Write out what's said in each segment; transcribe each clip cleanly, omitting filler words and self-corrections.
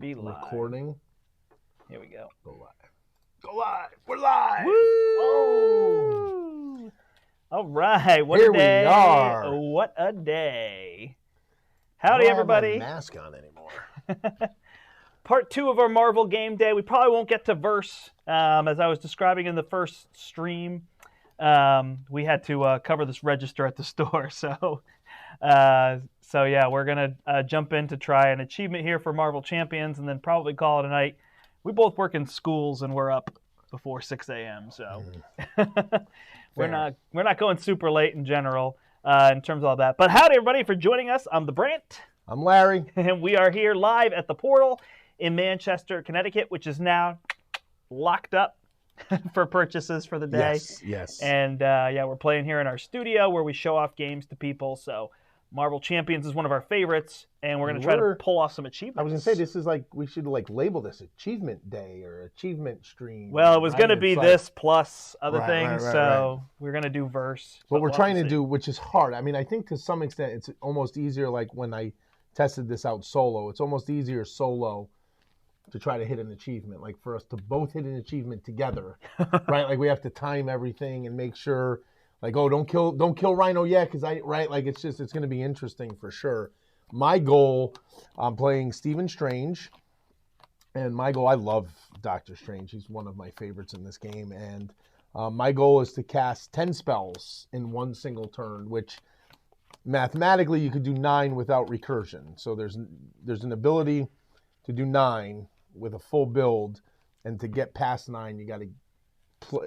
Be live. Recording. Here we go. Go live. Go live. We're live. Woo! Oh. All right. What Here a day. we are. What a day. I Howdy, don't have my everybody. mask on anymore. Part 2 of our Marvel Game Day. We probably won't get to verse, as I was describing in the first stream. We had to cover this register at the store, so yeah, we're gonna jump in to try an achievement here for Marvel Champions, and then probably call it a night. We both work in schools, and we're up before 6 a.m. So we're not going super late in general in terms of all that. But howdy, everybody, for joining us. I'm the Brandt. I'm Larry. And we are here live at the Portal in Manchester, Connecticut, which is now locked up for purchases for the day. Yes. And yeah, we're playing here in our studio where we show off games to people. So Marvel Champions is one of our favorites, and we're going to try to pull off some achievements. I was going to say, this is like, we should like label this Achievement Day or Achievement Stream. Well, it was going to be It's this plus other Right, things, right, so we're going to do verse. What we're we'll trying have to see. do, which is hard. I mean, I think to some extent it's almost easier, like when I tested this out solo, it's almost easier solo to try to hit an achievement, like for us to both hit an achievement together, right? Like we have to time everything and make sure, like, oh, don't kill Rhino yet, because like it's going to be interesting for sure. My goal, I'm playing Stephen Strange, and my goal, I love Doctor Strange. He's one of my favorites in this game, and my goal is to cast 10 spells in one single turn, which mathematically you could do 9 without recursion. So there's an ability to do 9 with a full build, and to get past 9, you got to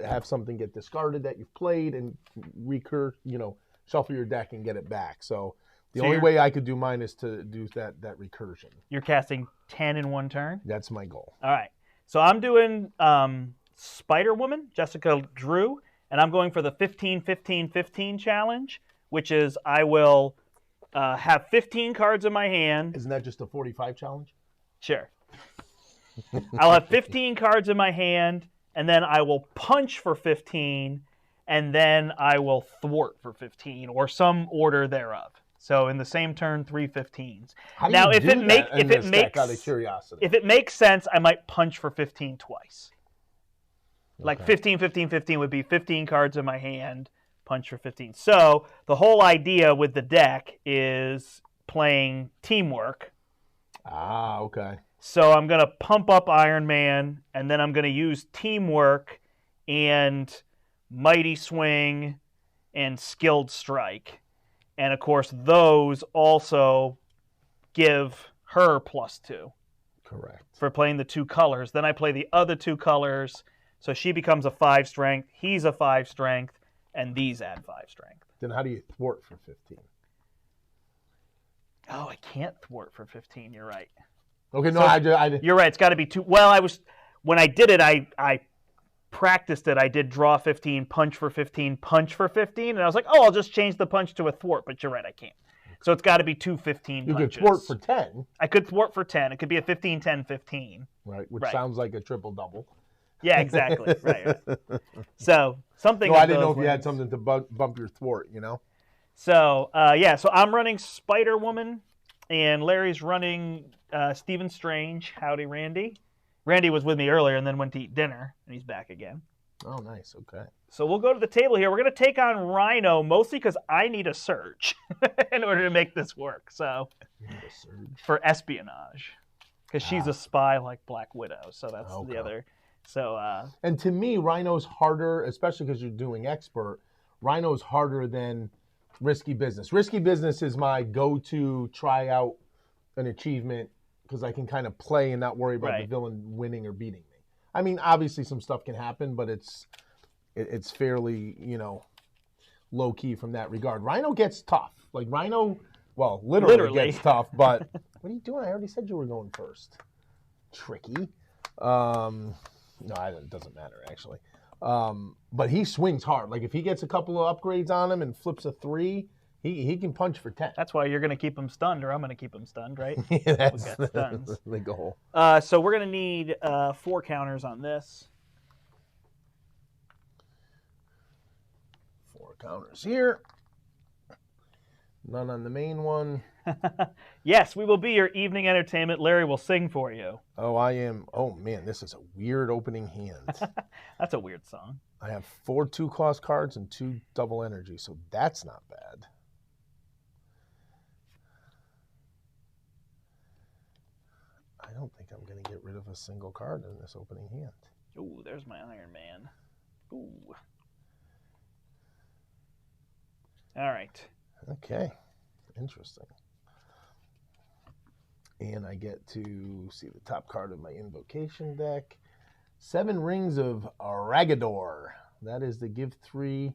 have something get discarded that you've played and shuffle your deck and get it back. So the only way I could do mine is to do that recursion. You're casting 10 in one turn? That's my goal. All right. So I'm doing Spider-Woman, Jessica Drew, and I'm going for the 15-15-15 challenge, which is I will have 15 cards in my hand. Isn't that just a 45 challenge? Sure. I'll have 15 cards in my hand, and then I will punch for 15, and then I will thwart for 15, or some order thereof. So in the same turn, 3 15s. Now, if it makes sense, I might punch for 15 twice. Okay. Like 15-15-15 would be 15 cards in my hand, punch for 15. So the whole idea with the deck is playing teamwork. Ah, okay. So I'm going to pump up Iron Man, and then I'm going to use Teamwork and Mighty Swing and Skilled Strike. And, of course, those also give her +2. Correct. For playing the 2 colors. Then I play the other 2 colors, so she becomes a 5 strength, he's a 5 strength, and these add 5 strength. Then how do you thwart for 15? Oh, I can't thwart for 15, you're right. Okay, no, so you're right. It's got to be 2. Well, when I did it, I practiced it. I did draw 15, punch for 15, punch for 15, and I was like, oh, I'll just change the punch to a thwart. But you're right, I can't. So it's got to be 2 15 punches. You could thwart for 10. I could thwart for 10. It could be a 15-10-15. Right, which sounds like a triple-double. Yeah, exactly. right. So something. No, I didn't know if you had something to bump your thwart, So so I'm running Spider-Woman, and Larry's running Stephen Strange. Howdy, Randy. Randy was with me earlier and then went to eat dinner, and he's back again. Oh, nice. Okay. So we'll go to the table here. We're going to take on Rhino, mostly because I need a surge in order to make this work. So you need a surge? For espionage, because she's a spy like Black Widow. So that's the other. So. And to me, Rhino's harder, especially because you're doing expert. Rhino's harder than Risky Business. Risky Business is my go-to try out an achievement, because I can kind of play and not worry about the villain winning or beating me. I mean, obviously some stuff can happen, but it's fairly, low key from that regard. Rhino gets tough. Like Rhino, well, literally gets tough, but what are you doing? I already said you were going first. Tricky. No, it doesn't matter actually. But he swings hard. Like if he gets a couple of upgrades on him and flips a 3, he can punch for 10. That's why you're going to keep him stunned, or I'm going to keep him stunned, right? Yeah, that's the goal. So we're going to need 4 counters on this. 4 counters here. None on the main one. Yes, we will be your evening entertainment. Larry will sing for you. Oh, I am. Oh, man, this is a weird opening hand. That's a weird song. I have 4 2-cost cards and 2 double energy, so that's not bad. I don't think I'm going to get rid of a single card in this opening hand. Ooh, there's my Iron Man. Ooh. All right. Okay, interesting. And I get to see the top card of my invocation deck. 7 Rings of Ragador. That is the give 3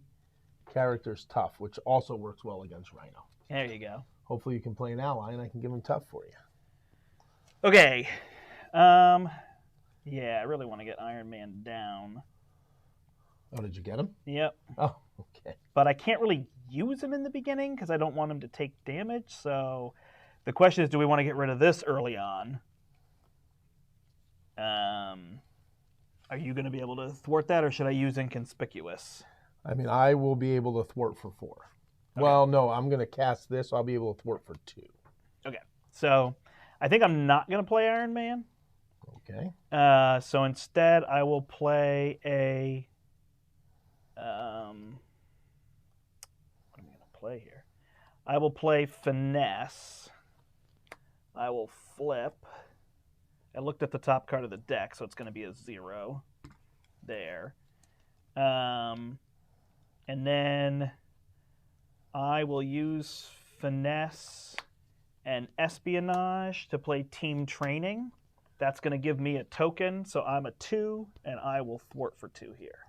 characters tough, which also works well against Rhino. There you go. Hopefully you can play an ally and I can give him tough for you. Okay. Yeah, I really want to get Iron Man down. Oh, did you get him? Yep. Oh, okay. But I can't really use him in the beginning because I don't want him to take damage. So the question is, do we want to get rid of this early on? Are you going to be able to thwart that, or should I use Inconspicuous? I mean, I will be able to thwart for 4. Okay. Well, no, I'm going to cast this. So I'll be able to thwart for 2. Okay. So I think I'm not going to play Iron Man. Okay. So instead, I will play a... what am I going to play here? I will play Finesse. I will flip. I looked at the top card of the deck, so it's going to be a 0 there. And then I will use Finesse and Espionage to play Team Training. That's going to give me a token, so I'm a 2, and I will thwart for 2 here.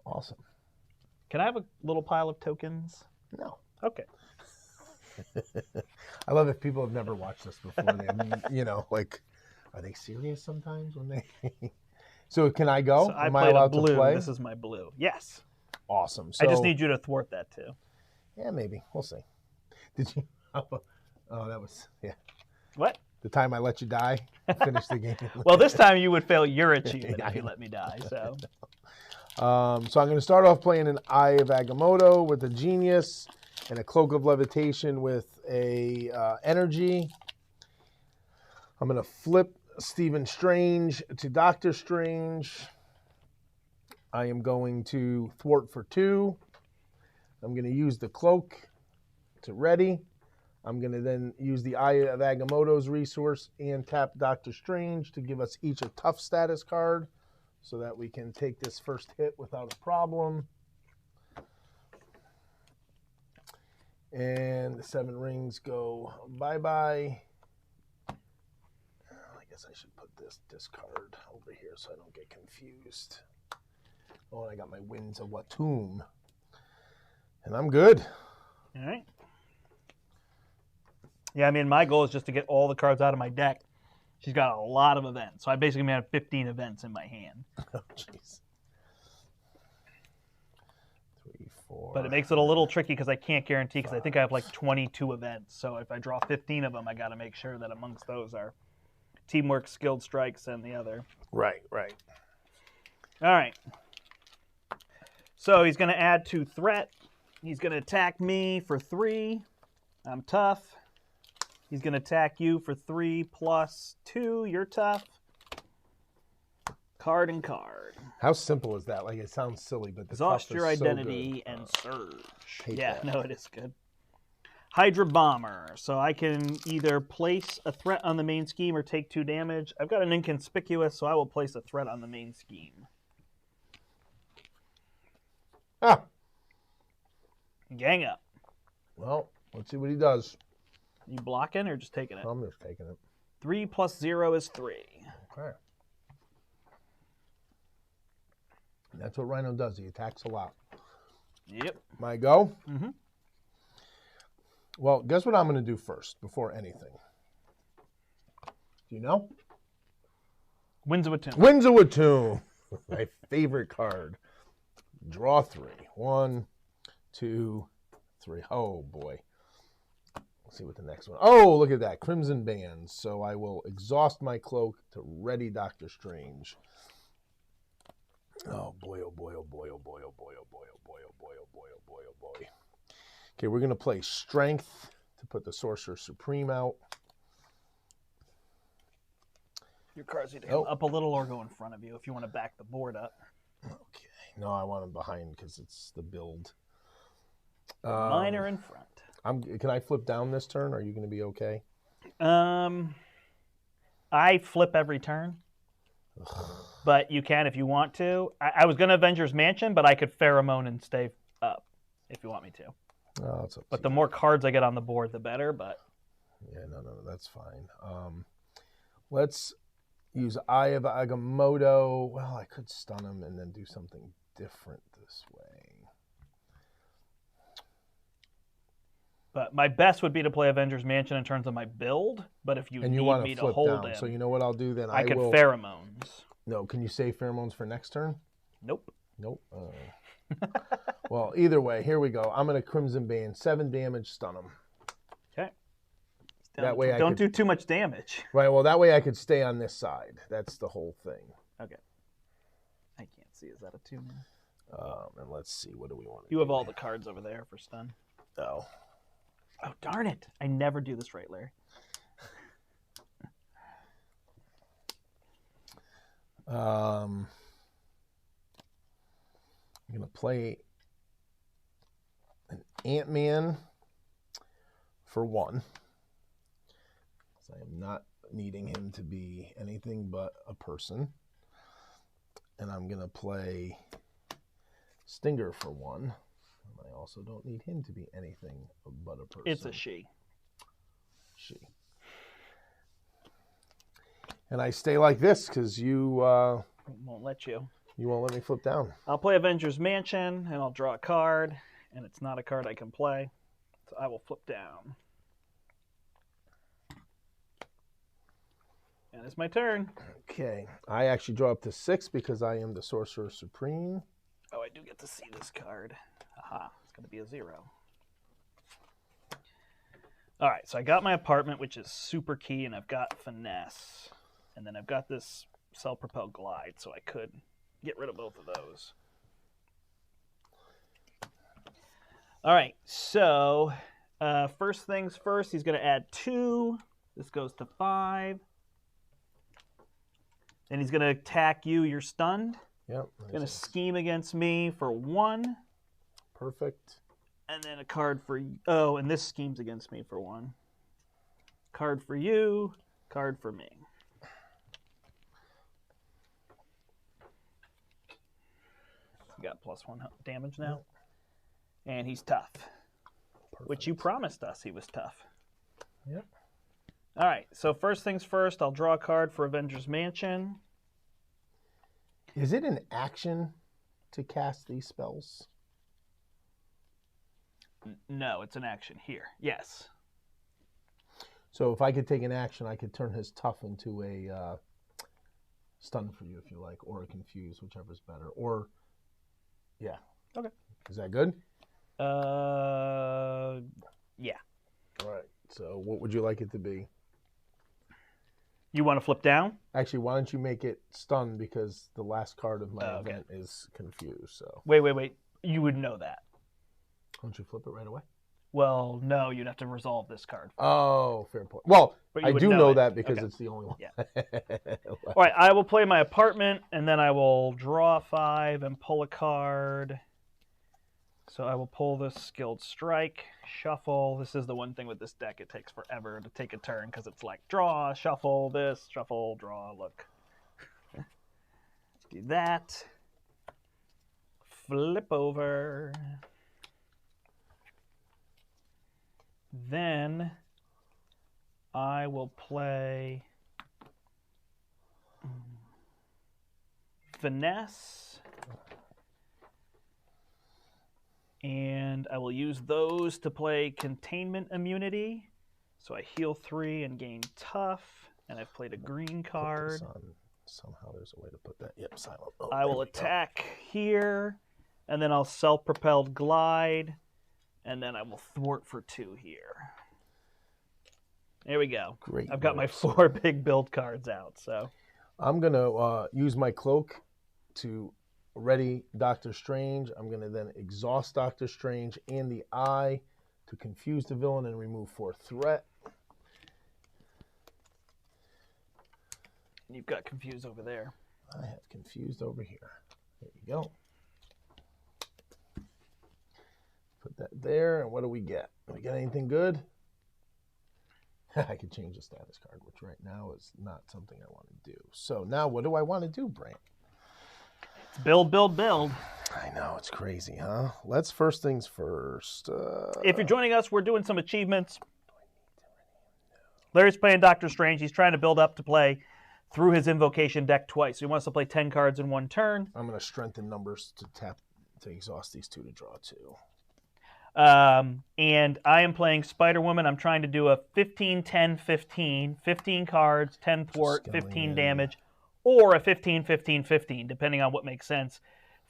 Awesome. Can I have a little pile of tokens? No. Okay. I love if people have never watched this before. They, like, are they serious sometimes when they? So can I go? So I Am I allowed blue. to play? This is my blue. Yes. Awesome. So, I just need you to thwart that too. Yeah, maybe. We'll see. Did you? Oh, that was What? The time I let you die, finish the game. Well, this time you would fail your achievement if you let me die. So. So I'm going to start off playing an Eye of Agamotto with a Genius and a Cloak of Levitation with a Energy. I'm going to flip Stephen Strange to Doctor Strange. I am going to thwart for 2. I'm going to use the Cloak to ready. I'm going to then use the Eye of Agamotto's resource and tap Doctor Strange to give us each a tough status card so that we can take this first hit without a problem. And the 7 rings go bye-bye. I guess I should put this discard over here so I don't get confused. Oh, and I got my Winds of Watum. And I'm good. All right. Yeah, I mean, my goal is just to get all the cards out of my deck. She's got a lot of events, so I basically have 15 events in my hand. Oh, jeez. 3, 4. But it makes it a little tricky because I can't guarantee, because I think I have like 22 events. So if I draw 15 of them, I got to make sure that amongst those are Teamwork, Skilled Strikes, and the other. Right, right. All right. So he's going to add 2 threat. He's going to attack me for 3. I'm tough. He's going to attack you for 3 plus 2. You're tough. Card and card. How simple is that? Like, it sounds silly, but the Exhaust tough your is identity so good. and surge. Hate Yeah, that. no, it is good. Hydra Bomber. So I can either place a threat on the main scheme or take 2 damage. I've got an Inconspicuous, so I will place a threat on the main scheme. Ah. Gang up. Well, let's see what he does. You blocking or just taking it? I'm just taking it. 3 plus 0 is 3. Okay. And that's what Rhino does. He attacks a lot. Yep. My go? Mm-hmm. Well, guess what I'm going to do first before anything? Do you know? Winds of Watum. Winds of Watum. My favorite card. Draw 3. 1, 2, 3. Oh, boy. Let's see what the next one. Oh, look at that. Crimson Bands. So I will exhaust my cloak to ready Doctor Strange. Oh, boy, oh, boy, oh, boy, oh, boy, oh, boy, oh, boy, oh, boy, oh, boy, oh, boy, oh, boy, oh, boy. Okay, we're going to play Strength to to put the Sorcerer Supreme out. Your cards need to come up a little or go in front of you if you want to back the board up. Okay. No, I want them behind because it's the build. Mine are in front. Can I flip down this turn? Are you going to be okay? I flip every turn. But you can if you want to. I was going to Avengers Mansion, but I could Pheromone and stay up if you want me to. Oh, it's up but the more cards I get on the board, the better. But yeah, no, that's fine. Let's use Eye of Agamotto. Well, I could stun him and then do something different this way. But my best would be to play Avengers Mansion in terms of my build. But if you need me to hold him, so you know what I'll do then? I could Pheromones. No, can you save Pheromones for next turn? Nope. Nope. Well, either way, here we go. I'm going to Crimson Band, 7 damage, stun him. Okay. That way don't do too much damage. Right. Well, that way I could stay on this side. That's the whole thing. Okay. I can't see. Is that a 2 now? And let's see. What do we want to do? You have all the cards over there for stun. Oh. Oh, darn it. I never do this right, Larry. I'm going to play an Ant-Man for 1. So I am not needing him to be anything but a person. And I'm going to play Stinger for 1. I also don't need him to be anything but a person. It's a she. She. And I stay like this because you... won't let you. You won't let me flip down. I'll play Avengers Mansion, and I'll draw a card, and it's not a card I can play. So I will flip down. And it's my turn. Okay. I actually draw up to 6 because I am the Sorcerer Supreme. Oh, I do get to see this card. Aha. It's going to be a 0. All right, so I got my apartment, which is super key, and I've got finesse. And then I've got this self-propelled glide, so I could get rid of both of those. All right, so first things first, he's going to add 2. This goes to 5. Then he's going to attack you. You're stunned. Yep. He's going to scheme against me for 1. Perfect. And then a card for... Oh, and this schemes against me for 1. Card for you. Card for me. You got +1 damage now. And he's tough. Perfect. Which you promised us he was tough. Yep. All right, so first things first, I'll draw a card for Avengers Mansion. Is it an action to cast these spells? No, it's an action here. Yes. So if I could take an action, I could turn his tough into a stun for you, if you like, or a confuse, whichever's better. Or, yeah. Okay. Is that good? Yeah. All right. So what would you like it to be? You want to flip down? Actually, why don't you make it stun, because the last card of my event is confused. So Wait. You would know that. Don't you flip it right away? Well, no, you'd have to resolve this card. Oh, fair point. Well, I do know that because it's the only one. Yeah. All right, I will play my apartment, and then I will draw 5 and pull a card. So I will pull this Skilled Strike, shuffle. This is the one thing with this deck. It takes forever to take a turn because it's like draw, shuffle, this, shuffle, draw, look. Do that. Flip over. Then I will play Finesse, and I will use those to play Containment Immunity. So I heal 3 and gain Tough, and I've played a green card. Somehow there's a way to put that. Yep, silent. Oh, I will attack here, and then I'll Self-Propelled Glide. And then I will thwart for 2 here. There we go. Great. I've got my 4 big build cards out. So I'm going to use my cloak to ready Doctor Strange. I'm going to then exhaust Doctor Strange and the eye to confuse the villain and remove 4 threat. You've got confused over there. I have confused over here. There you go. Put that there, and what do we get? Do we get anything good? I could change the status card, which right now is not something I want to do. So now what do I want to do, Brandt? It's build, build, build. I know, it's crazy, huh? Let's first things first. If you're joining us, we're doing some achievements. Larry's playing Doctor Strange. He's trying to build up to play through his invocation deck twice. So he wants to play 10 cards in one turn. I'm going to strengthen numbers to tap to exhaust these 2 to draw 2. And I am playing Spider-Woman. I'm trying to do a 15, 10, 15. 15 cards, 10 port, 15 damage. Or a 15, 15, 15, depending on what makes sense.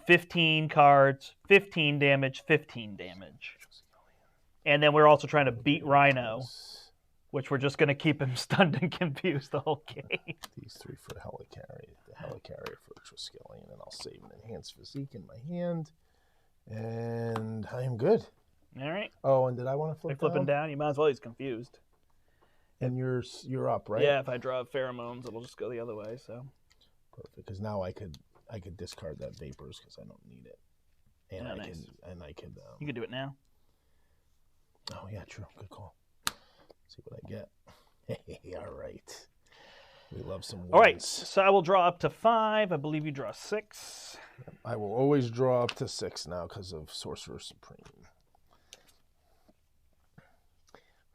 15 cards, 15 damage, 15 damage. And then we're also trying to beat Rhino, which we're just going to keep him stunned and confused the whole game. These 3 for the helicarrier, for Triskelion, and I'll save an enhanced physique in my hand. And I am good. All right. Oh, and did I want to flip flipping down? You might as well. He's confused. And you're up, right? Yeah, if I draw pheromones, it'll just go the other way. So perfect, because now I could discard that vapors because I don't need it, and I could. You could do it now. Oh yeah, true. Good call. See what I get. Hey, all right. We love some wins. All right, so I will draw up to 5. I believe you draw 6. I will always draw up to 6 now because of Sorcerer Supreme.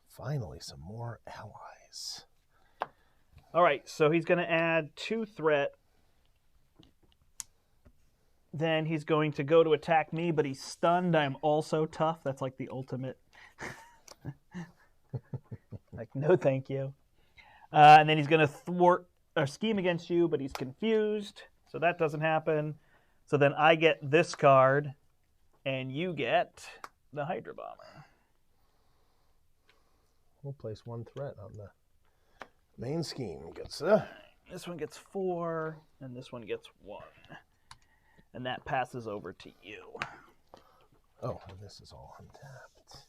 Finally, some more allies. All right, so he's going to add 2 threat. Then he's going to go to attack me, but he's stunned. I'm also tough. That's like the ultimate. Like, no thank you. And then he's going to thwart or scheme against you, but he's confused. So that doesn't happen. So then I get this card, and you get the Hydra Bomber. We'll place 1 threat on the main scheme. This one gets 4, and this one gets 1. And that passes over to you. Oh, and this is all untapped.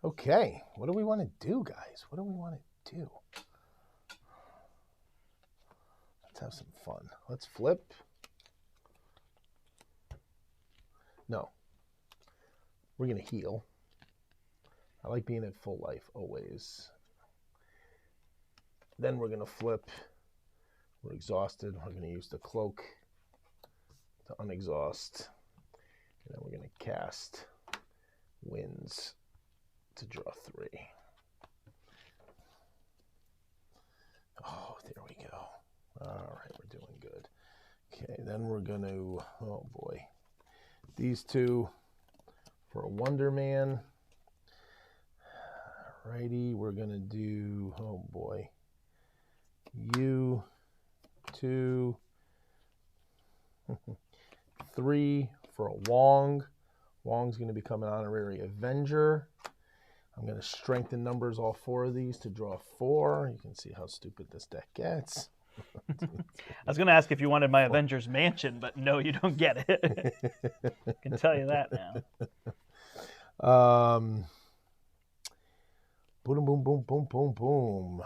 Okay, what do we want to do, guys? What do we want to do? Let's have some fun. Let's flip. No. We're going to heal. I like being at full life always. Then we're going to flip. We're exhausted. We're going to use the cloak to unexhaust. And then we're going to cast Winds to draw 3. Oh, there we go. All right, we're doing good. Okay, then we're going to, oh boy, these 2 for a Wonder Man. Alrighty, we're going to do, oh boy, you 2, 3 for a Wong. Wong's going to become an honorary Avenger. I'm going to strengthen numbers all 4 of these to draw 4. You can see how stupid this deck gets. I was going to ask if you wanted my Avengers Mansion, but no, you don't get it. I can tell you that now. Boom, boom, boom, boom, boom, boom.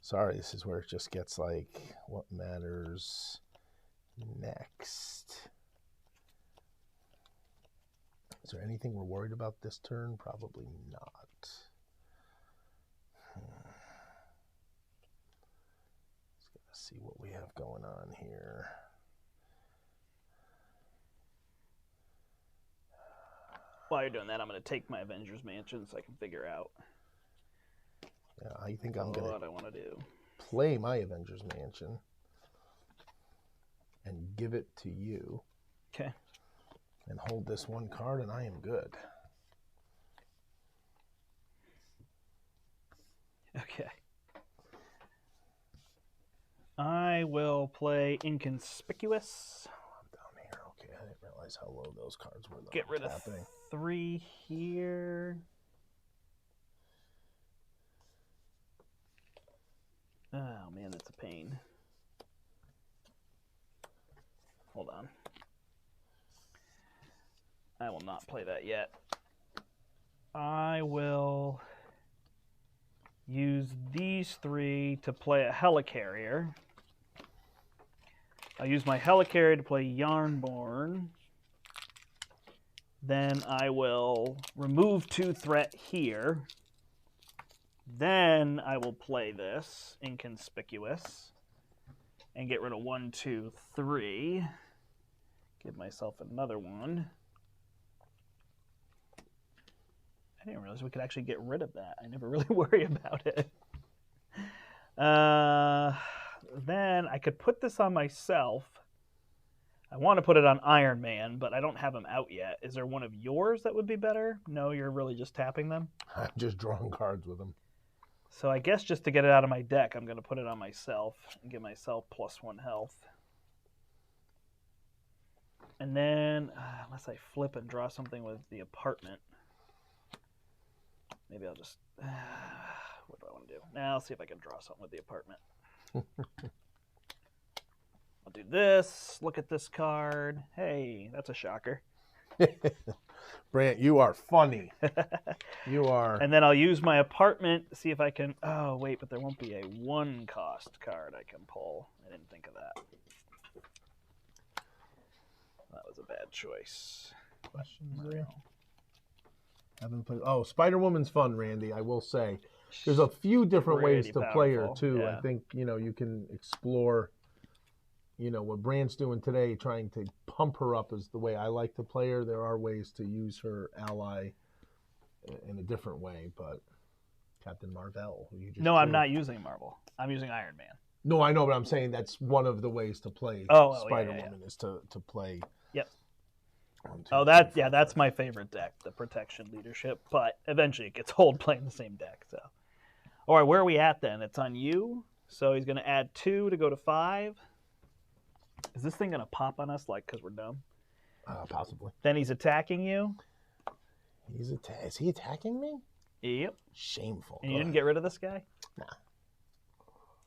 Sorry, this is where it just gets like, what matters next? Is there anything we're worried about this turn? Probably not. Let's see what we have going on here. While you're doing that, I'm going to take my Avengers Mansion so I can figure out Yeah, I think I'm going what I want to do. Play my Avengers Mansion and give it to you. Okay. And hold this 1 card, and I am good. Okay. I will play Inconspicuous. I'm down here. Okay, I didn't realize how low those cards were. Get rid of 3 here. Oh, man, that's a pain. Hold on. I will not play that yet. I will use these 3 to play a helicarrier. I'll use my helicarrier to play Yarnborn. Then I will remove 2 threat here. Then I will play this Inconspicuous and get rid of 1, 2, 3. Give myself another one. I didn't realize we could actually get rid of that. I never really worry about it. Then I could put this on myself. I want to put it on Iron Man, but I don't have him out yet. Is there one of yours that would be better? No, you're really just tapping them? I'm just drawing cards with them. So I guess just to get it out of my deck, I'm going to put it on myself and give myself +1 health. And then, unless I flip and draw something with the apartment, maybe I'll just... what do I want to do? Now I'll see if I can draw something with the apartment. I'll do this. Look at this card. Hey, that's a shocker. Brandt, you are funny. You are. And then I'll use my apartment to see if I can... Oh, wait, but there won't be a 1-cost card I can pull. I didn't think of that. That was a bad choice. Questions there? Haven't played. Oh, Spider-Woman's fun, Randy. I will say, there's a few different ways to play her too. Yeah. I think you can explore. What Brandt's doing today, trying to pump her up is the way I like to play her. There are ways to use her ally in a different way, but Captain Marvel, who you just No, I'm not using Marvel. I'm using Iron Man. No, I know, but I'm saying that's one of the ways to play Spider-Woman is to play. Yep. 1, 2, Oh, that's my favorite deck, the Protection Leadership. But eventually it gets old playing the same deck. So, all right, where are we at then? It's on you. So he's going to add 2 to go to 5. Is this thing going to pop on us because we're dumb? Possibly. Then he's attacking you. Is he attacking me? Yep. Shameful. And you didn't get rid of this guy? Nah.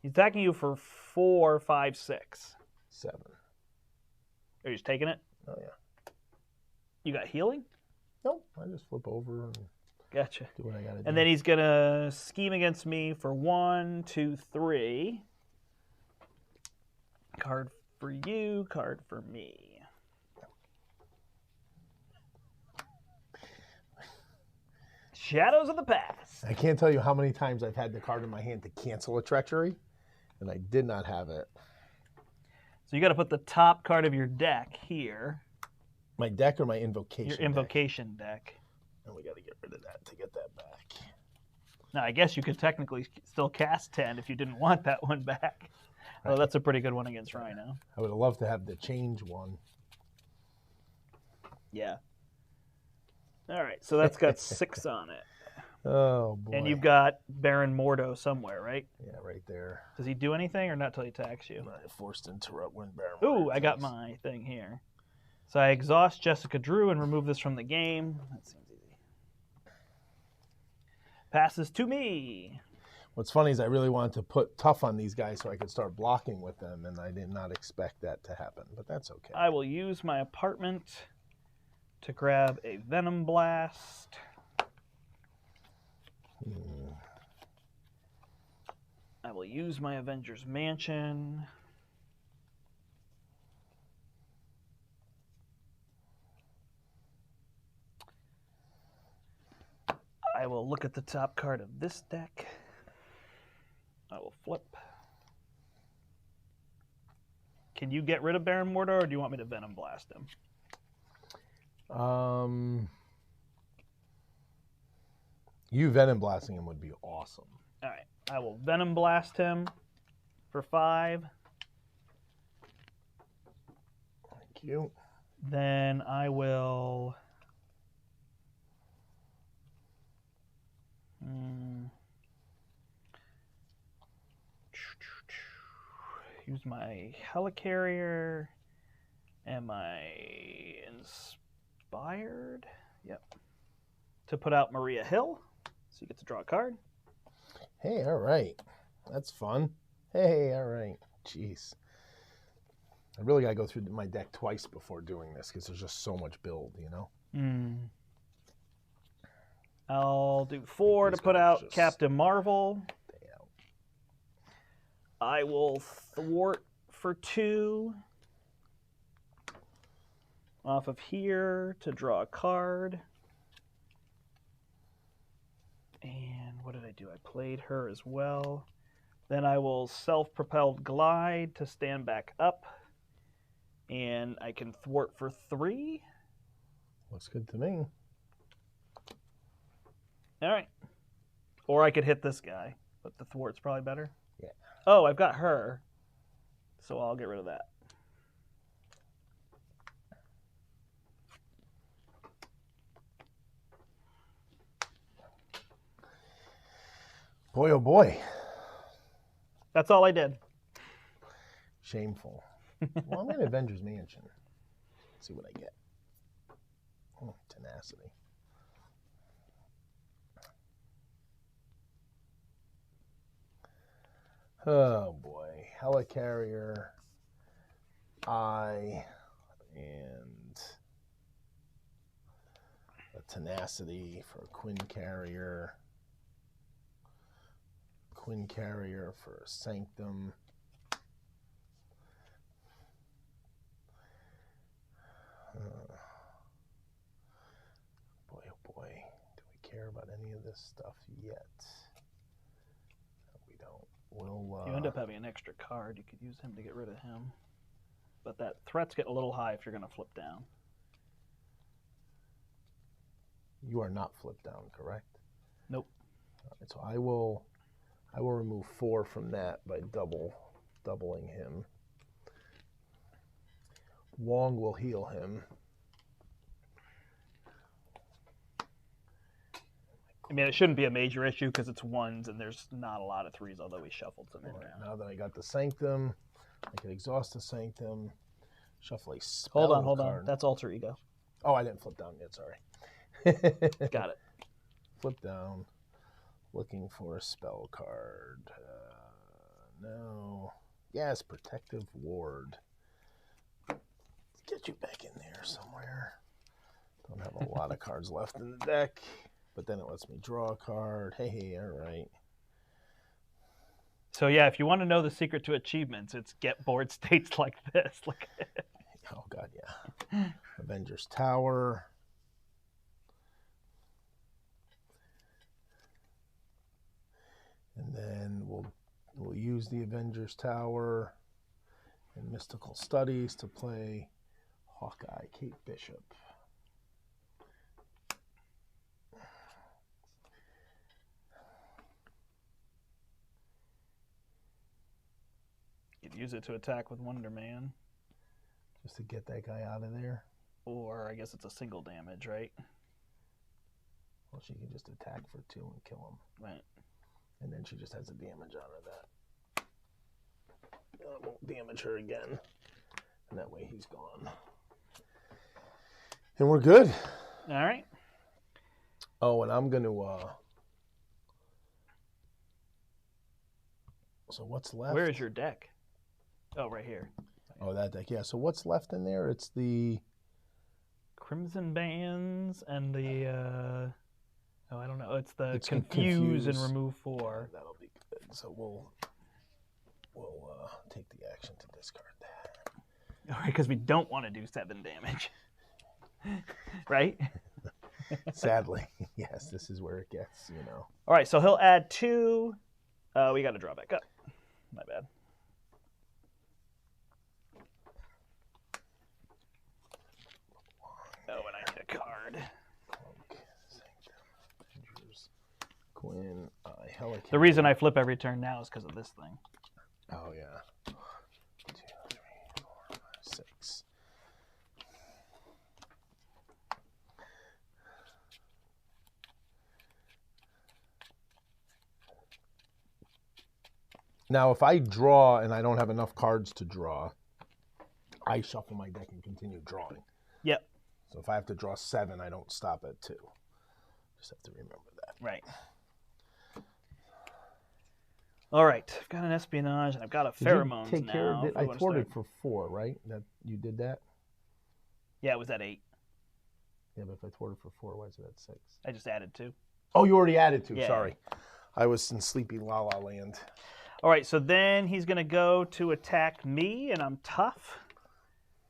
He's attacking you for 4, 5, 6. 7. Are you just taking it? Oh, yeah. You got healing? Nope. I just flip over and Gotcha. do what I got to do. And then he's going to scheme against me for 1, 2, 3. Card for you, card for me. Shadows of the Past. I can't tell you how many times I've had the card in my hand to cancel a treachery, and I did not have it. So you got to put the top card of your deck here. My deck or my invocation? Your invocation deck. And we got to get rid of that to get that back. Now, I guess you could technically still cast 10 if you didn't want that one back. Well, that's a pretty good one against Rhino. I would have loved to have the change one. Yeah. All right, so that's got 6 on it. Oh, boy. And you've got Baron Mordo somewhere, right? Yeah, right there. Does he do anything or not till he attacks you? Forced to interrupt when Baron Ooh, Mordo I got attacks. my thing here. So I exhaust Jessica Drew and remove this from the game. That seems easy. Passes to me. What's funny is I really wanted to put tough on these guys so I could start blocking with them, and I did not expect that to happen, but that's okay. I will use my apartment to grab a Venom Blast. I will use my Avengers Mansion. I will look at the top card of this deck. I will flip. Can you get rid of Baron Mordo, or do you want me to Venom Blast him? You Venom blasting him would be awesome. All right. I will Venom Blast him for 5. Thank you. Then I will... use my Helicarrier and my Inspired. Yep. To put out Maria Hill. So you get to draw a card. Hey, all right. That's fun. Hey, all right. Jeez. I really got to go through my deck twice before doing this because there's just so much build, you know? I'll do 4 to These put guys out just Captain Marvel. stay out. I will thwart for 2 off of here to draw a card. And what did I do? I played her as well. Then I will self-propelled glide to stand back up. And I can thwart for 3. Looks good to me. All right. Or I could hit this guy, but the thwart's probably better. Yeah. Oh, I've got her. So I'll get rid of that. Boy, oh boy. That's all I did. Shameful. Well, I'm in Avengers Mansion. Let's see what I get. Oh, tenacity. Oh boy. Helicarrier. And a tenacity for a Quinn Carrier. Quinn Carrier for a Sanctum. Boy, oh boy. Do we care about any of this stuff yet? No, we don't. We'll, If you end up having an extra card, you could use him to get rid of him. But that threat's getting a little high if you're going to flip down. You are not flipped down, correct? Nope. All right, so I will remove 4 from that by doubling him. Wong will heal him. I mean, it shouldn't be a major issue because it's 1s and there's not a lot of 3s, although we shuffled some in All right, now. now that I got the Sanctum, I can exhaust the Sanctum, shuffle a spell Hold on. card. That's alter ego. Oh, I didn't flip down yet, sorry. Got it. Flip down, looking for a spell card. No. Yes, Protective Ward. Let's get you back in there somewhere. Don't have a lot of cards left in the deck, but then it lets me draw a card. Hey, all right. So yeah, if you want to know the secret to achievements, it's get board states like this. Look at it. Oh, God, yeah. Avengers Tower. And then we'll use the Avengers Tower and Mystical Studies to play Hawkeye, Kate Bishop. You could use it to attack with Wonder Man. Just to get that guy out of there. Or I guess it's a single damage, right? Well, she can just attack for 2 and kill him. Right. And then she just has a damage out of that. I won't damage her again. And that way he's gone. And we're good. All right. Oh, and I'm going to... So what's left? Where is your deck? Oh, right here. Oh, that deck. Yeah, so what's left in there? It's the... Crimson Bands and the... Oh, I don't know. It's the It's confuse and confuse. remove 4. That'll be good. So we'll take the action to discard that. All right, because we don't want to do 7 damage. Right? Sadly, yes, this is where it gets, you know. All right, so he'll add 2. We got to draw back up. My bad. Oh, and I need a card. Quinn, Helicarrier. The reason I flip every turn now is because of this thing. Oh, yeah. 1, 2, 3, 4, 5, 6. Now, if I draw and I don't have enough cards to draw, I shuffle my deck and continue drawing. Yep. So if I have to draw 7, I don't stop at 2. Just have to remember that. Right. All right. I've got an espionage and I've got a pheromones Did you take care now. of it? I thwarted for 4, right? That you did that? Yeah, it was at 8. Yeah, but if I thwarted for 4, why is it at 6? I just added 2. Oh, you already added 2. Yeah. Sorry. I was in sleepy la la land. All right, so then he's going to go to attack me, and I'm tough.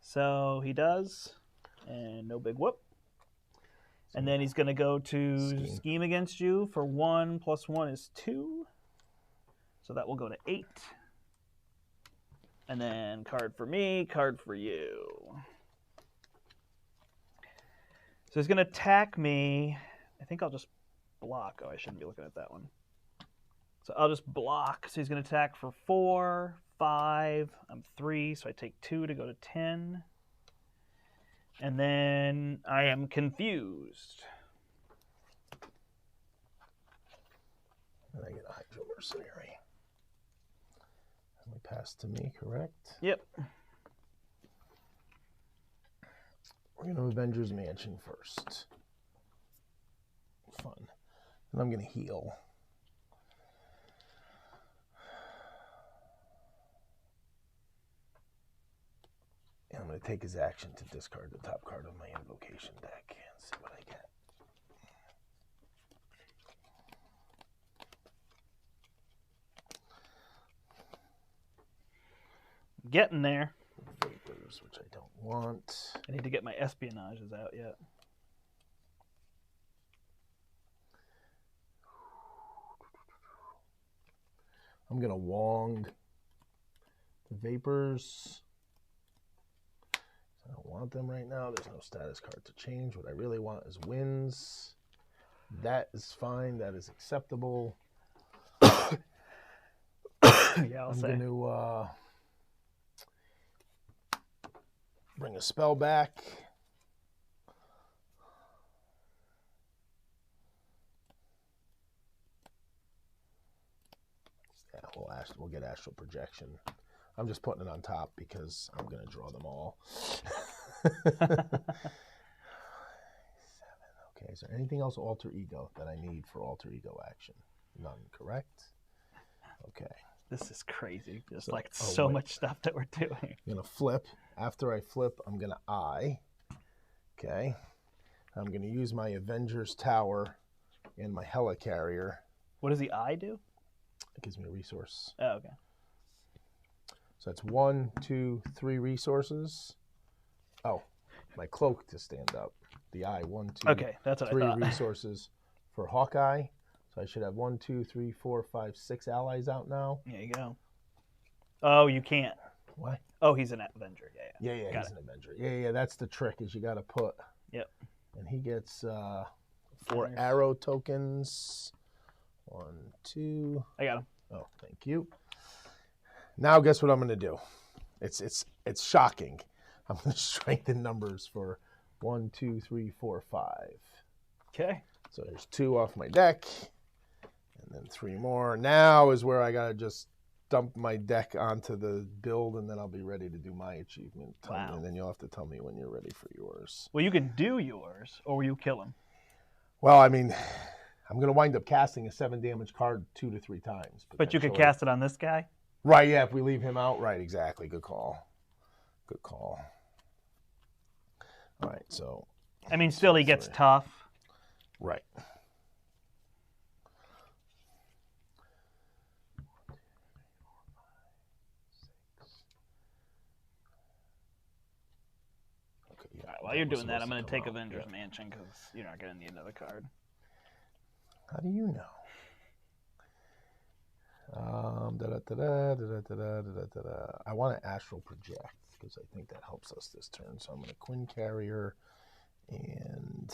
So he does, and no big whoop. And then he's going to go to scheme against you for 1 + 1 is 2. So that will go to 8. And then card for me, card for you. So he's going to attack me. I think I'll just block. Oh, I shouldn't be looking at that one. So I'll just block. So he's going to attack for 4, 5. I'm 3, so I take 2 to go to 10. And then I am confused. And I get a Hydro Mercenary. And we pass to me, correct? Yep. We're going to Avengers Mansion first. Fun. And I'm going to heal. And I'm going to take his action to discard the top card of my invocation deck and see what I get. Getting there. Vapors, which I don't want. I need to get my espionages out yet. I'm going to Wong the Vapors. I don't want them right now. There's no status card to change. What I really want is wins. That is fine. That is acceptable. Yeah, I'll I'm say. going to bring a spell back. Yeah, we'll get Astral Projection. I'm just putting it on top because I'm going to draw them all. 7. Okay, is there anything else Alter Ego that I need for Alter Ego action? None, correct? Okay. This is crazy. There's much stuff that we're doing. I'm going to flip. After I flip, I'm going to eye. Okay. I'm going to use my Avengers Tower and my Helicarrier. What does the eye do? It gives me a resource. Oh, okay. So that's 1, 2, 3 resources. Oh, my cloak to stand up. The eye, 1, 2, okay, that's what 3 I thought. resources for Hawkeye. So I should have 1, 2, 3, 4, 5, 6 allies out now. There you go. Oh, you can't. What? Oh, he's an Avenger. Yeah. Yeah, he's an Avenger. Yeah, that's the trick is you got to put. Yep. And he gets 4 arrow tokens. 1, 2. I got him. Oh, thank you. Now guess what I'm going to do? It's shocking. I'm going to strengthen numbers for 1, 2, 3, 4, 5. Okay. So there's 2 off my deck, and then 3 more. Now is where I got to just dump my deck onto the build, and then I'll be ready to do my achievement. Wow. And then you'll have to tell me when you're ready for yours. Well, you can do yours, or will you kill him? Well, I mean, I'm going to wind up casting a 7 damage card 2 to 3 times. But you could cast it on this guy? Right, yeah, if we leave him out. Right, exactly. Good call. Good call. All right, so. I mean, still he gets tough. Right. Okay, yeah, While you're doing that, I'm going to take Avengers Mansion because you're not going to need another card. How do you know? I want to Astral Project because I think that helps us this turn. So I'm going to Quinn Carrier and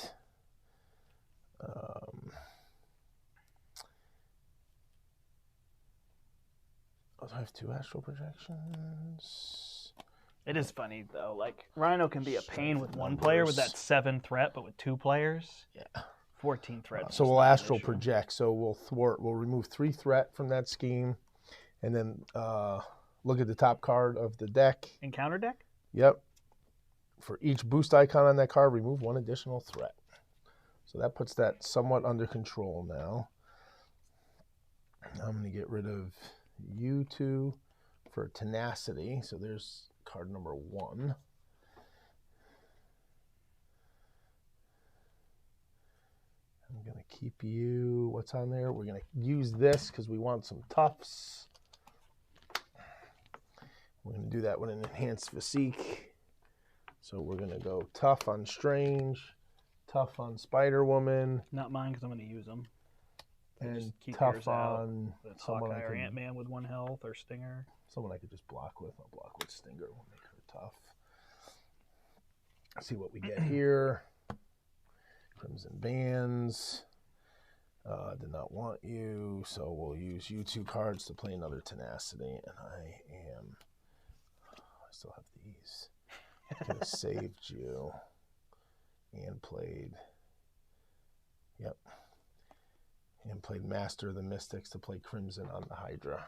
I have 2 Astral Projections. It is funny, though. Like, Rhino can be a pain with 1 player with that 7 threat, but with 2 players, yeah, 14 threat. So we'll Astral Project. So we'll remove 3 threat from that scheme, and then look at the top card of the deck. Encounter deck? Yep. For each boost icon on that card, remove 1 additional threat. So that puts that somewhat under control now. I'm going to get rid of you 2 for Tenacity. So there's card number 1. I'm going to keep you. What's on there? We're going to use this because we want some toughs. We're going to do that with an enhanced physique. So we're going to go tough on Strange, tough on Spider-Woman. Not mine because I'm going to use them. And keep tough on someone Hawkeye or Ant-Man with 1 health or Stinger. Someone I could just block with. I'll block with Stinger. We'll make her tough. Let's see what we get here. Crimson Bands. Did not want you, so we'll use you 2 cards to play another Tenacity. And I still have these. Could have saved you and played. Yep. And played Master of the Mystics to play Crimson on the Hydra.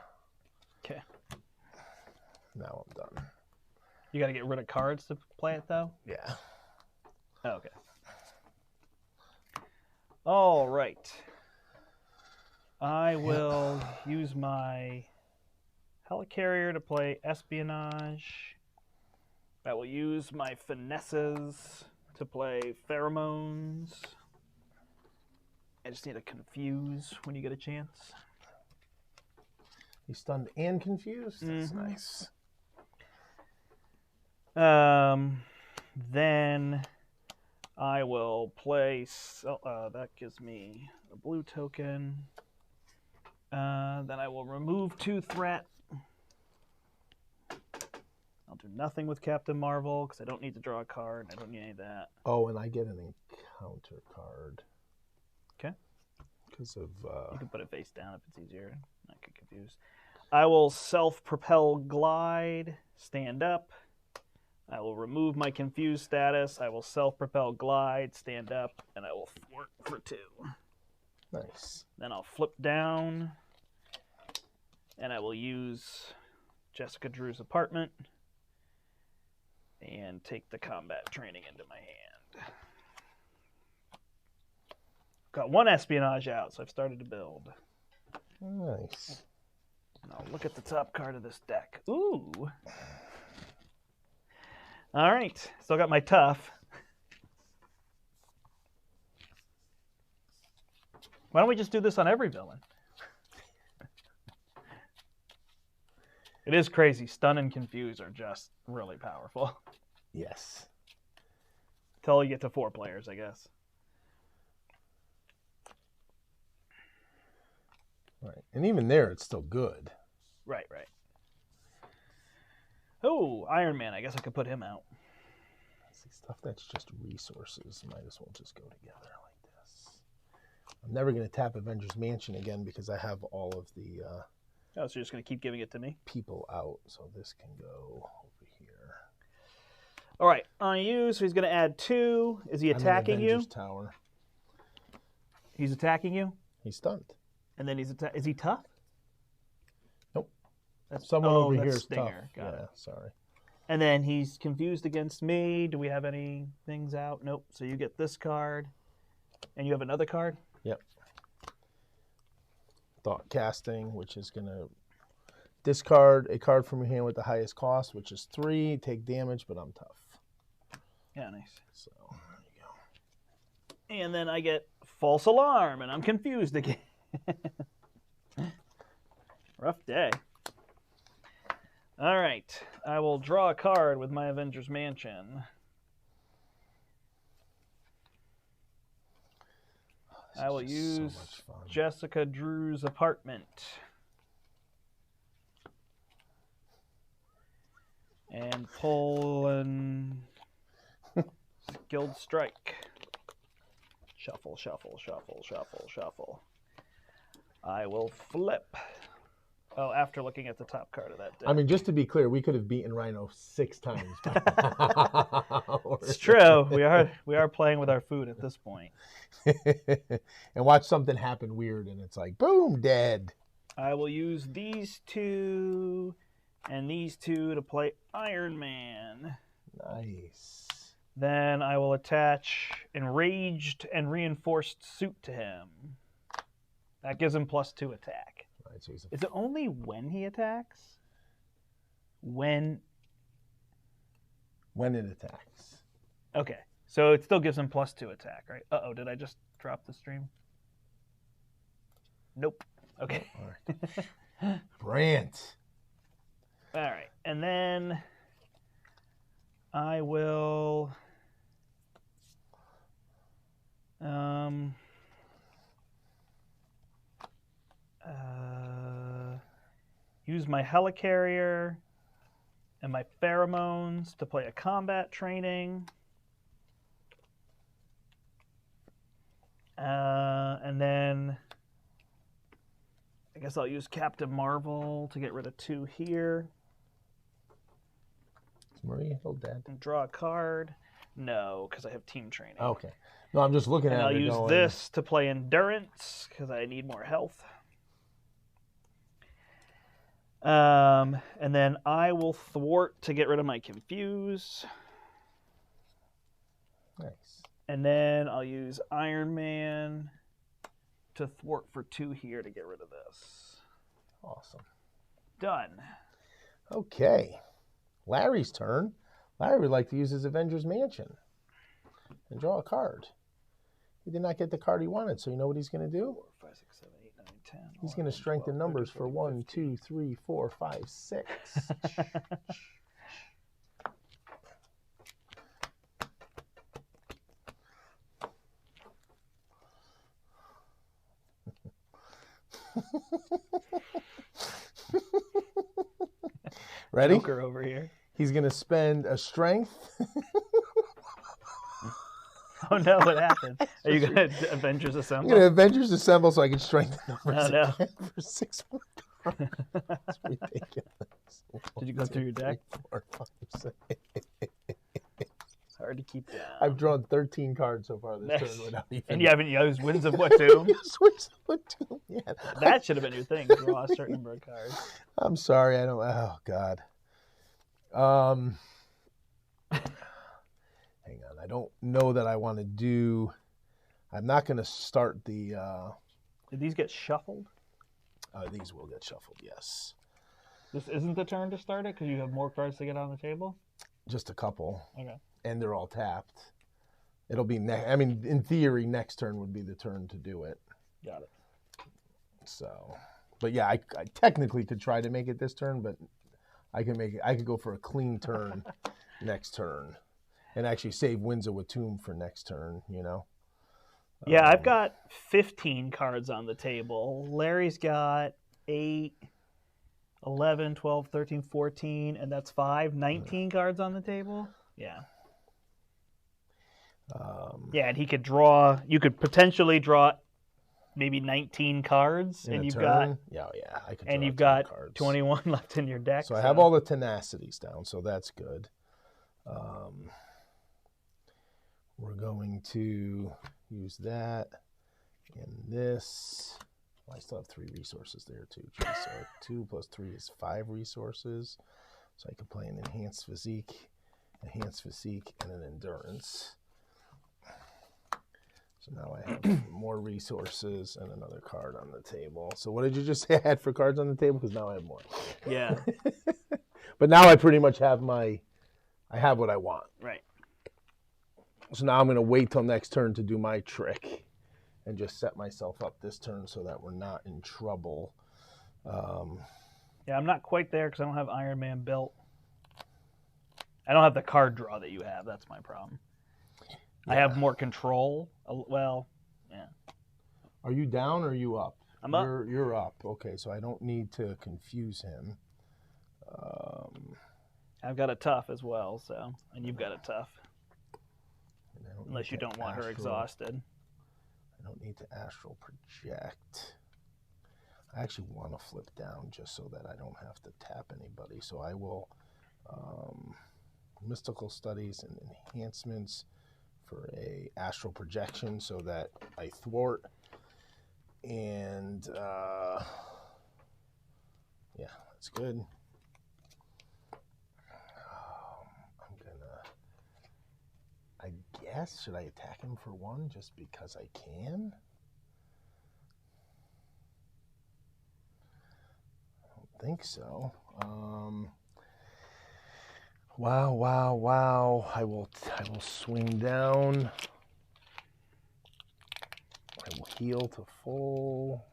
Okay. Now I'm done. You got to get rid of cards to play it, though? Yeah. Oh, okay. All right. I will use my Helicarrier to play Espionage. I will use my Finesses to play Pheromones. I just need to confuse when you get a chance. You stunned and confused? That's nice. Then I will play... that gives me a blue token. Then I will remove 2 threat. I'll do nothing with Captain Marvel because I don't need to draw a card. I don't need any of that. Oh, and I get an encounter card. Okay. Because of... You can put it face down if it's easier. I get confused. I will self-propel glide, stand up. I will remove my confused status. I will self-propel glide, stand up, and I will thwart for 2. Nice. Then I'll flip down, and I will use Jessica Drew's apartment and take the combat training into my hand. Got 1 espionage out, so I've started to build. Nice. And I'll look at the top card of this deck. Ooh. All right. Still got my tough. Why don't we just do this on every villain? It is crazy. Stun and confuse are just really powerful. Yes. Till you get to 4 players, I guess. Right. And even there, it's still good. Right. Oh, Iron Man. I guess I could put him out. See, stuff that's just resources might as well just go together like this. I'm never going to tap Avengers Mansion again because I have all of the Oh, so you're just going to keep giving it to me? people out. So this can go over here. All right. On you, so he's going to add 2. Is he attacking you? Tower. He's attacking you? He's stunned. And then is he tough? Nope. That's, Someone over that's here is Stinger. tough. Got Yeah, it. sorry. And then he's confused against me. Do we have any things out? Nope. So you get this card. And you have another card? Yep. Thought Casting, which is going to discard a card from your hand with the highest cost, which is 3. Take damage, but I'm tough. Yeah, nice. So, there you go. And then I get False Alarm, and I'm confused again. Rough day. All right. I will draw a card with my Avengers Mansion. I will use Jessica Drew's apartment. And pull an Guild Strike. Shuffle, shuffle, shuffle, shuffle, shuffle. I will flip. Oh, after looking at the top card of that deck. I mean, just to be clear, we could have beaten Rhino 6 times. It's true. We are playing with our food at this point. And watch something happen weird, and it's like, boom, dead. I will use these 2 and these 2 to play Iron Man. Nice. Then I will attach Enraged and Reinforced Suit to him. That gives him +2 attack. Right, so Is it only when he attacks? When it attacks. Okay. So it still gives him +2 attack, right? Uh-oh, did I just drop the stream? Nope. Okay. All right. Brandt. All right, and then I will use my helicarrier and my pheromones to play a combat training. And then I guess I'll use Captain Marvel to get rid of 2 here. Is Maria Hill dead? And draw a card. No, because I have team training. Okay. No, I'm just looking And at it. I'll use going, this to play endurance because I need more health. And then I will thwart to get rid of my confuse. Nice. And then I'll use Iron Man to thwart for 2 here to get rid of this. Awesome. Done. Okay. Larry's turn. Larry would like to use his Avengers Mansion and draw a card. He did not get the card he wanted, so you know what he's going to do? 4, 5, 6, 7, 8, 9, 10. He's going to strengthen numbers for 1, 2, 3, 4, 5, 6. Ready? Joker over here. He's going to spend a strength. Oh no, what happened? Are you going to Avengers I'm Assemble? going to Avengers Assemble so I can strengthen numbers Oh, no. again for 6 more cards. That's ridiculous. Did you go through your deck? 4, 5, 6. Hard to keep down. I've drawn 13 cards so far this Nice. turn without even. And you haven't used Winds of What Doom? Yes, Winds of What Doom. Yeah. That should have been your thing. Draw a certain number of cards. I'm sorry, I don't. Oh God. Hang on, I don't know that I want to do. I'm not going to start the. Did these get shuffled? These will get shuffled. Yes. This isn't the turn to start it because you have more cards to get on the table? Just a couple. Okay. And they're all tapped. It'll be next. I mean, in theory, next turn would be the turn to do it. Got it. So, but yeah, I technically could try to make it this turn, but I can make it. I could go for a clean turn next turn, and actually save Winds of Watum for next turn. You know. Yeah, I've got 15 cards on the table. Larry's got 8, 11, 12, 13, 14, and that's 5. 19 cards on the table? Yeah. Yeah, and he could draw, you could potentially draw maybe 19 cards, in and a you've turn? got Yeah, I could. and draw you've 10 got cards. 21 left in your deck. So I have all the tenacities down, so that's good. We're going to use that and this. Well, I still have 3 resources there too. Geez, so 2 plus 3 is 5 resources. So I could play an enhanced physique, and an endurance. So now I have more resources and another card on the table. So what did you just say I had for cards on the table? Because now I have more. Yeah. But now I pretty much have I have what I want. Right. So now I'm going to wait till next turn to do my trick and just set myself up this turn so that we're not in trouble. Yeah, I'm not quite there because I don't have Iron Man built. I don't have the card draw that you have. That's my problem. Yeah. I have more control. Well, yeah. Are you down or are you up? I'm up. You're up. Okay, so I don't need to confuse him. I've got a tough as well, so, and you've got a tough. Unless need you to don't want her astral- exhausted. I don't need to astral project. I actually want to flip down just so that I don't have to tap anybody. So I will mystical studies and enhancements for a astral projection so that I thwart. And yeah, that's good. I guess, should I attack him for 1 just because I can? I don't think so. Wow. I will swing down. heal to full.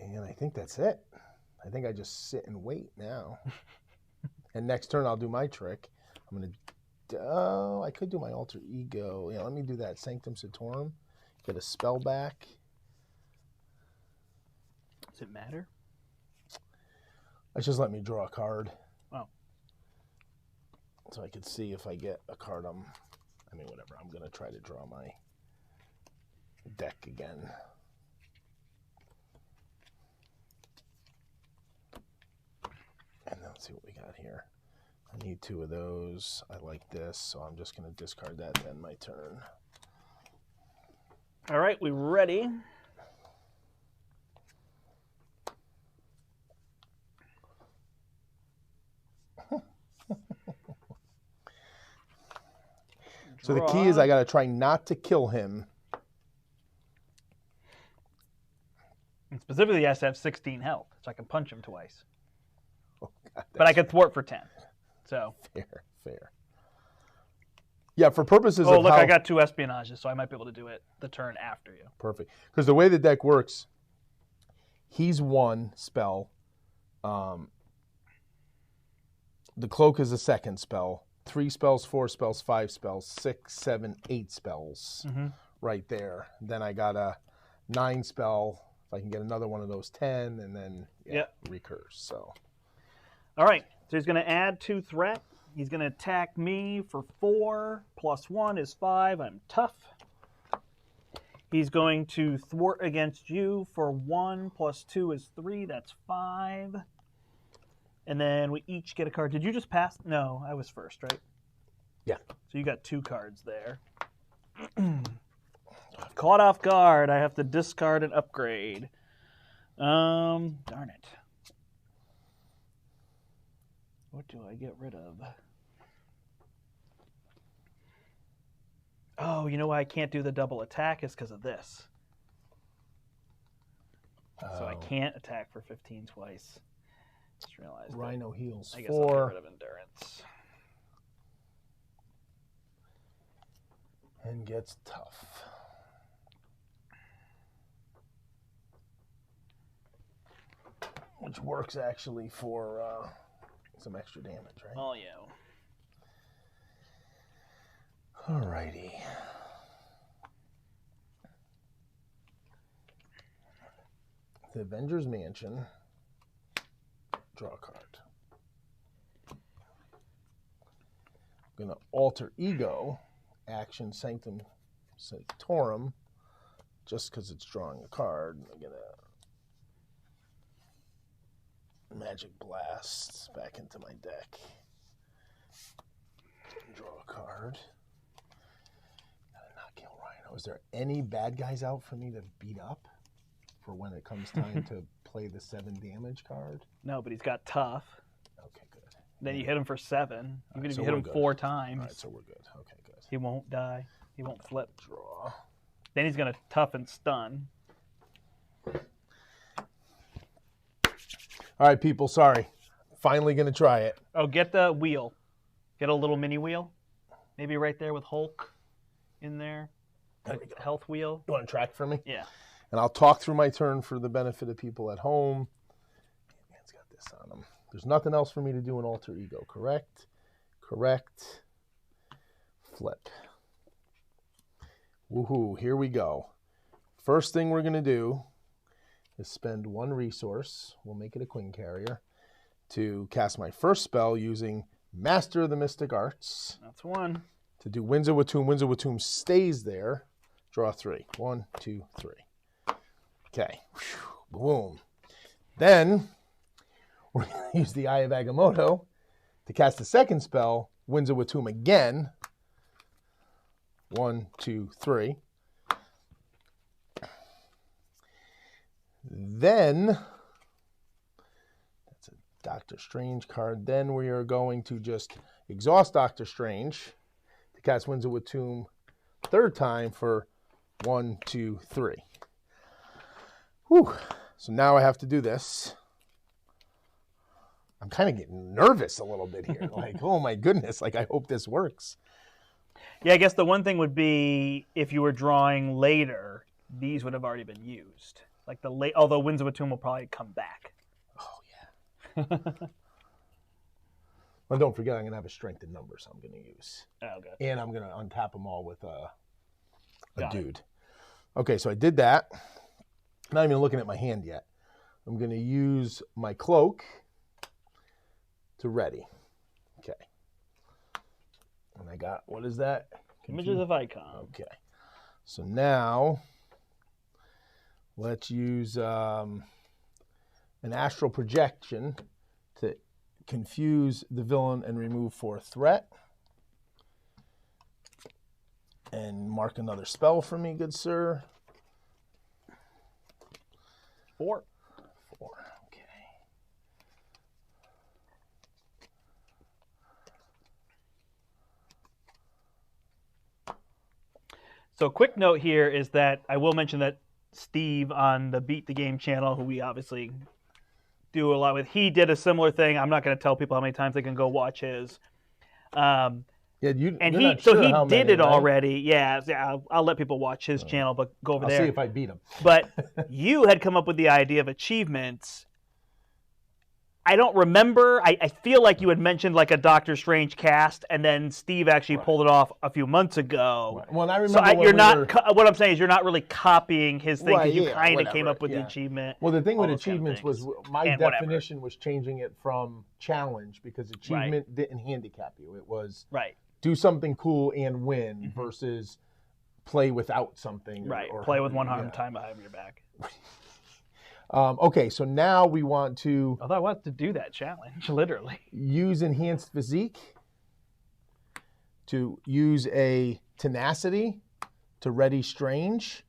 And I think that's it. I think I just sit and wait now. And next turn I'll do my trick. I'm going to, I could do my alter ego. Yeah, let me do that. Sanctum Sanctorum. Get a spell back. Does it matter? Let's just let me draw a card. Oh. So I could see if I get a card. I mean, whatever. I'm going to try to draw my deck again. And then let's see what we got here. I need 2 of those. I like this, so I'm just going to discard that to end my turn. All right, we ready? So the key is I got to try not to kill him. And specifically, he has to have 16 health, so I can punch him twice. Oh, God, but I could thwart for 10. So fair. Yeah, for purposes of look, I got 2 espionages, so I might be able to do it the turn after you. Perfect. Because the way the deck works, he's 1 spell. The cloak is a 2nd spell. 3 spells, 4 spells, 5 spells, 6, 7, 8 spells right there. Then I got a 9 spell. If I can get another one of those, 10, and then recurse. So, all right. So he's going to add 2 threat. He's going to attack me for 4. Plus 1 is 5. I'm tough. He's going to thwart against you for 1. Plus 2 is 3. That's 5. And then we each get a card. Did you just pass? No, I was first, right? Yeah. So you got 2 cards there. Caught off guard. I have to discard an upgrade. Darn it. What do I get rid of? Oh, you know why I can't do the double attack is because of this. So I can't attack for 15 twice. Just realized. Rhino heals 4. I guess I'll get rid of endurance. And gets tough. Which works actually for some extra damage, right? Oh, yeah. Alrighty. The Avengers Mansion. Draw a card. I'm going to alter ego, action Sanctum Sanctorum, just because it's drawing a card. I'm going to Magic Blast back into my deck. Draw a card. Gotta not kill Rhino. Is there any bad guys out for me to beat up for when it comes time to play the 7 damage card? No, but he's got tough. Okay, good. Then you hit him for 7. Even if so you hit we're him good. 4 times. All right, so we're good. Okay, good. He won't die. He won't flip. Draw. Then he's going to tough and stun. All right, people, sorry. Finally going to try it. Oh, get the wheel. Get a little mini wheel. Maybe right there with Hulk in there. There A we go. health wheel. You want to track for me? Yeah. And I'll talk through my turn for the benefit of people at home. Man's got this on him. There's nothing else for me to do in alter ego, correct? Correct. Flip. Woohoo, here we go. First thing we're going to do is spend 1 resource, we'll make it a Queen Carrier, to cast my first spell using Master of the Mystic Arts. That's 1. To do Winds of Watoomb. Winds of Watoomb stays there. Draw 3. 1, 2, 3. Okay. Whew. Boom. Then we're going to use the Eye of Agamotto to cast the second spell, Winds of Watoomb again. 1, 2, 3. Then, that's a Doctor Strange card. Then we are going to just exhaust Doctor Strange to cast Winds of Watoomb 3rd time for 1, 2, 3. Whew. So now I have to do this. I'm kind of getting nervous a little bit here. Like, oh my goodness, like I hope this works. Yeah, I guess the one thing would be if you were drawing later, these would have already been used. Like although Winds of Atum will probably come back. Oh yeah. Well, don't forget, I'm going to have a strength in numbers I'm going to use. Oh, okay. And I'm going to untap them all with a dude. It. Okay, so I did that. Not even looking at my hand yet. I'm going to use my cloak to ready. Okay. And I got, what is that? Images of Icon. Okay. So now, let's use an astral projection to confuse the villain and remove 4 threat. And mark another spell for me, good sir. 4. 4, okay. So quick note here is that I will mention that Steve on the Beat the Game channel, who we obviously do a lot with, he did a similar thing. I'm not going to tell people how many times they can go watch his. Yeah, he did it already. Yeah, I'll let people watch his channel, but go over there. I'll see if I beat him. But you had come up with the idea of achievements. I don't remember. I feel like you had mentioned like a Doctor Strange cast, and then Steve actually pulled it off a few months ago. Right. Well, I remember. So you're not. What I'm saying is you're not really copying his thing because you kind of came up with the achievement. Well, the thing with achievements was my definition was changing it from challenge because achievement didn't handicap you. It was do something cool and win versus play without something. Right. Or play with one arm tied behind your back. Okay, so now we want to... Although I want to do that challenge, literally. Use Enhanced Physique to use a Tenacity to ready Strange.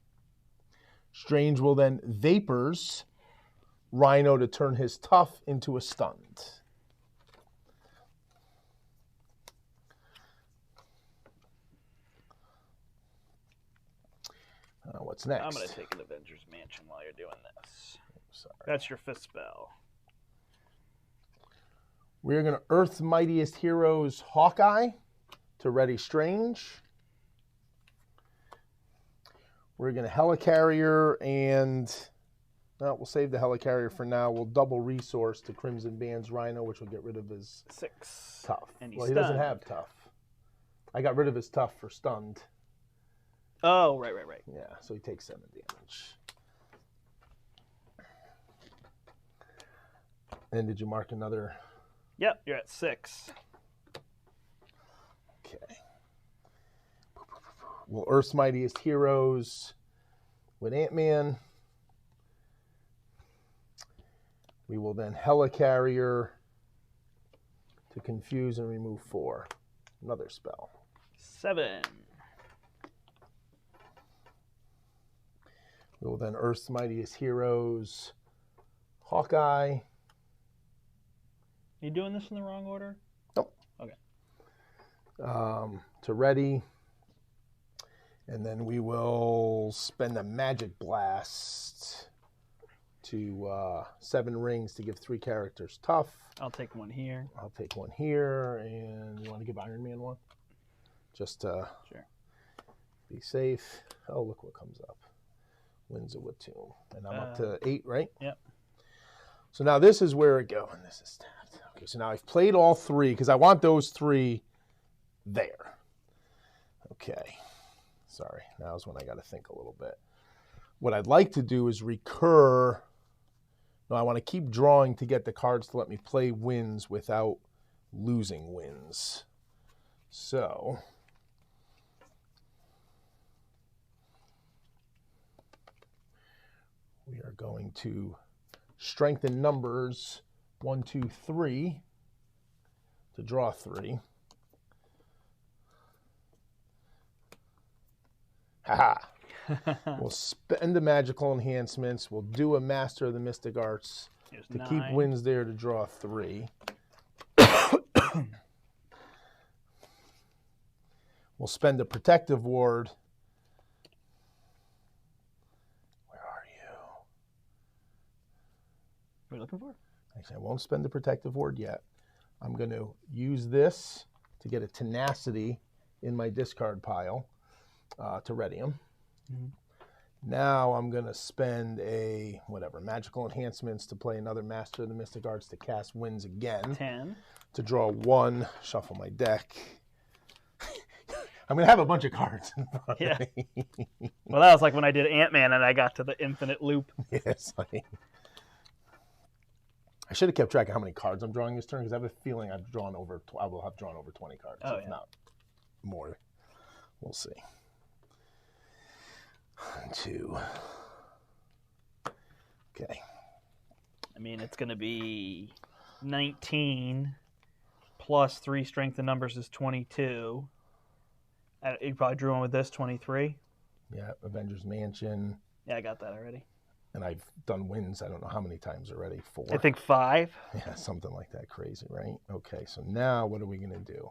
Strange will then Vapors Rhino to turn his Tough into a Stunned. What's next? I'm going to take an Avengers Mansion while you're doing this. Sorry. That's your 5th spell. We're going to Earth's Mightiest Heroes Hawkeye to ready Strange. We're going to Helicarrier and... No, we'll save the Helicarrier for now. We'll double resource to Crimson Band's Rhino, which will get rid of his 6. Tough. And he doesn't have Tough. I got rid of his Tough for Stunned. Oh, right. Yeah, so he takes 7 damage. And did you mark another? Yep, you're at 6. Okay. Well, Earth's Mightiest Heroes with Ant-Man. We will then Helicarrier to confuse and remove 4. Another spell. 7. We will then Earth's Mightiest Heroes Hawkeye. You doing this in the wrong order? Nope. Okay. To ready. And then we will spend a Magic Blast to 7 rings to give 3 characters Tough. I'll take 1 here. I'll take 1 here. And you want to give Iron Man 1? Just to be safe. Oh, look what comes up. Winds of Atum. And I'm up to 8, right? Yep. So now this is where it goes. And this is tapped. Okay, so now I've played all 3 because I want those 3 there. Okay. Sorry. Now's when I got to think a little bit. What I'd like to do is recur. No, I want to keep drawing to get the cards to let me play wins without losing wins. So... we are going to strengthen numbers 1, 2, 3 to draw 3. Haha. We'll spend the magical enhancements. We'll do a Master of the Mystic Arts to 9. Keep wins there to draw 3. We'll spend a Protective Ward. What are you looking for? Actually, I won't spend the protective ward yet. I'm going to use this to get a tenacity in my discard pile to ready him. Mm-hmm. Now I'm going to spend a, whatever, magical enhancements to play another Master of the Mystic Arts to cast Winds again. 10. To draw 1, shuffle my deck. I'm going to have a bunch of cards in front of me. Well, that was like when I did Ant-Man and I got to the infinite loop. Yes. I should have kept track of how many cards I'm drawing this turn because I have a feeling I will have drawn over 20 cards, if not more. We'll see. 1, 2. Okay. I mean, it's going to be 19 plus 3 strength in numbers is 22. You probably drew one with this, 23. Yeah, Avengers Mansion. Yeah, I got that already. And I've done wins, I don't know how many times already. 4. I think 5. Yeah, something like that. Crazy, right? Okay, so now what are we going to do?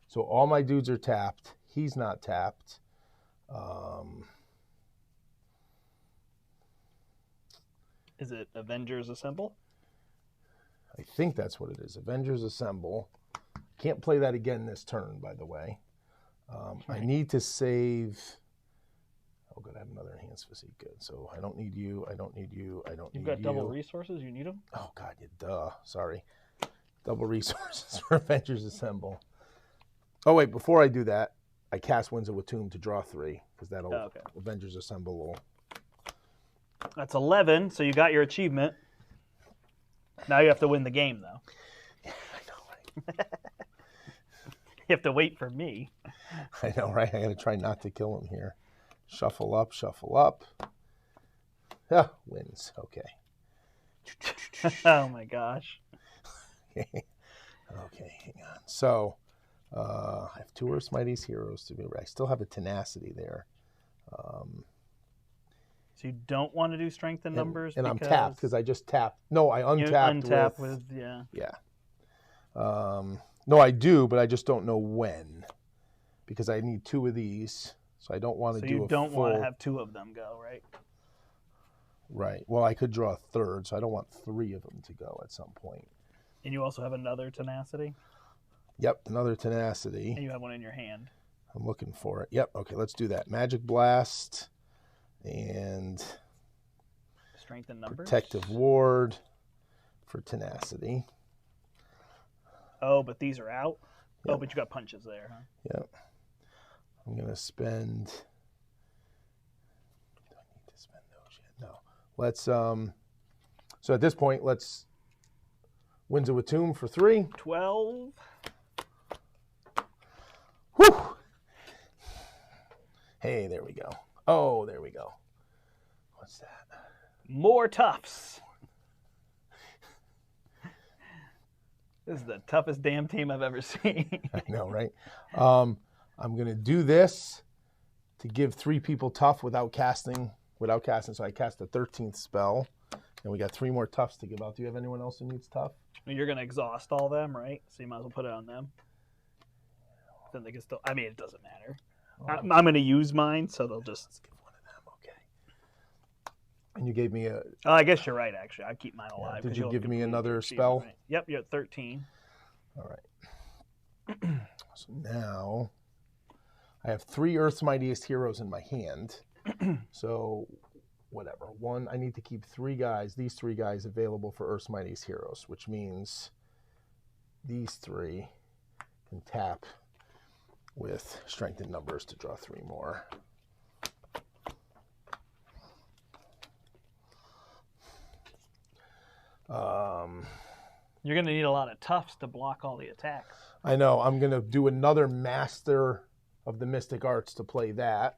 So all my dudes are tapped. He's not tapped. Is it Avengers Assemble? I think that's what it is. Avengers Assemble. Can't play that again this turn, by the way. I need to save... Oh, good. I have another enhanced physique. Good. So I don't need you. I don't need you. I don't need you. You've got double resources. You need them? Oh, God. Duh. Sorry. Double resources for Avengers Assemble. Oh, wait. Before I do that, I cast Winds of Tomb to draw 3 because that'll Avengers Assemble will... That's 11, so you got your achievement. Now you have to win the game, though. Yeah, I know, right? You have to wait for me. I know, right? I got to try not to kill him here. Shuffle up, shuffle up. Ah, wins. Okay. Oh, my gosh. Okay, hang on. So, I have 2 Earth's Mightiest Heroes to be ready. I still have a tenacity there. So you don't want to do strength in numbers? And I'm tapped because I just tapped. No, I untapped with yeah. Yeah. No, I do, but I just don't know when because I need 2 of these. So I don't want to do a full... So you don't want to have 2 of them go, right? Right. Well, I could draw a third, so I don't want 3 of them to go at some point. And you also have another tenacity? Yep, another tenacity. And you have one in your hand. I'm looking for it. Yep, okay, let's do that. Magic Blast and... Strength in numbers? Protective Ward for tenacity. Oh, but these are out? Yep. Oh, but you got punches there, huh? Yep. I'm going to spend... Do I need to spend those yet? No. Let's... So at this point, let's... Winds of Tomb for 3. 12. Whew! Hey, there we go. Oh, there we go. What's that? More Tufts. This is the toughest damn team I've ever seen. I know, right? I'm going to do this to give 3 people tough without casting. So I cast a 13th spell. And we got 3 more toughs to give out. Do you have anyone else who needs tough? You're going to exhaust all them, right? So you might as well put it on them. Then they can still... I mean, it doesn't matter. I'm going to use mine, so they'll just... Let's give one of them, okay. And you gave me a... Oh, I guess you're right, actually. I keep mine alive. Did you give me another spell? Right? Yep, you're at 13. All right. So now I have 3 Earth's Mightiest Heroes in my hand. So whatever. I need to keep 3 guys, these 3 guys available for Earth's Mightiest Heroes, which means these 3 can tap with strength in numbers to draw 3 more. You're going to need a lot of toughs to block all the attacks. I know. I'm going to do another Master of the Mystic Arts to play that.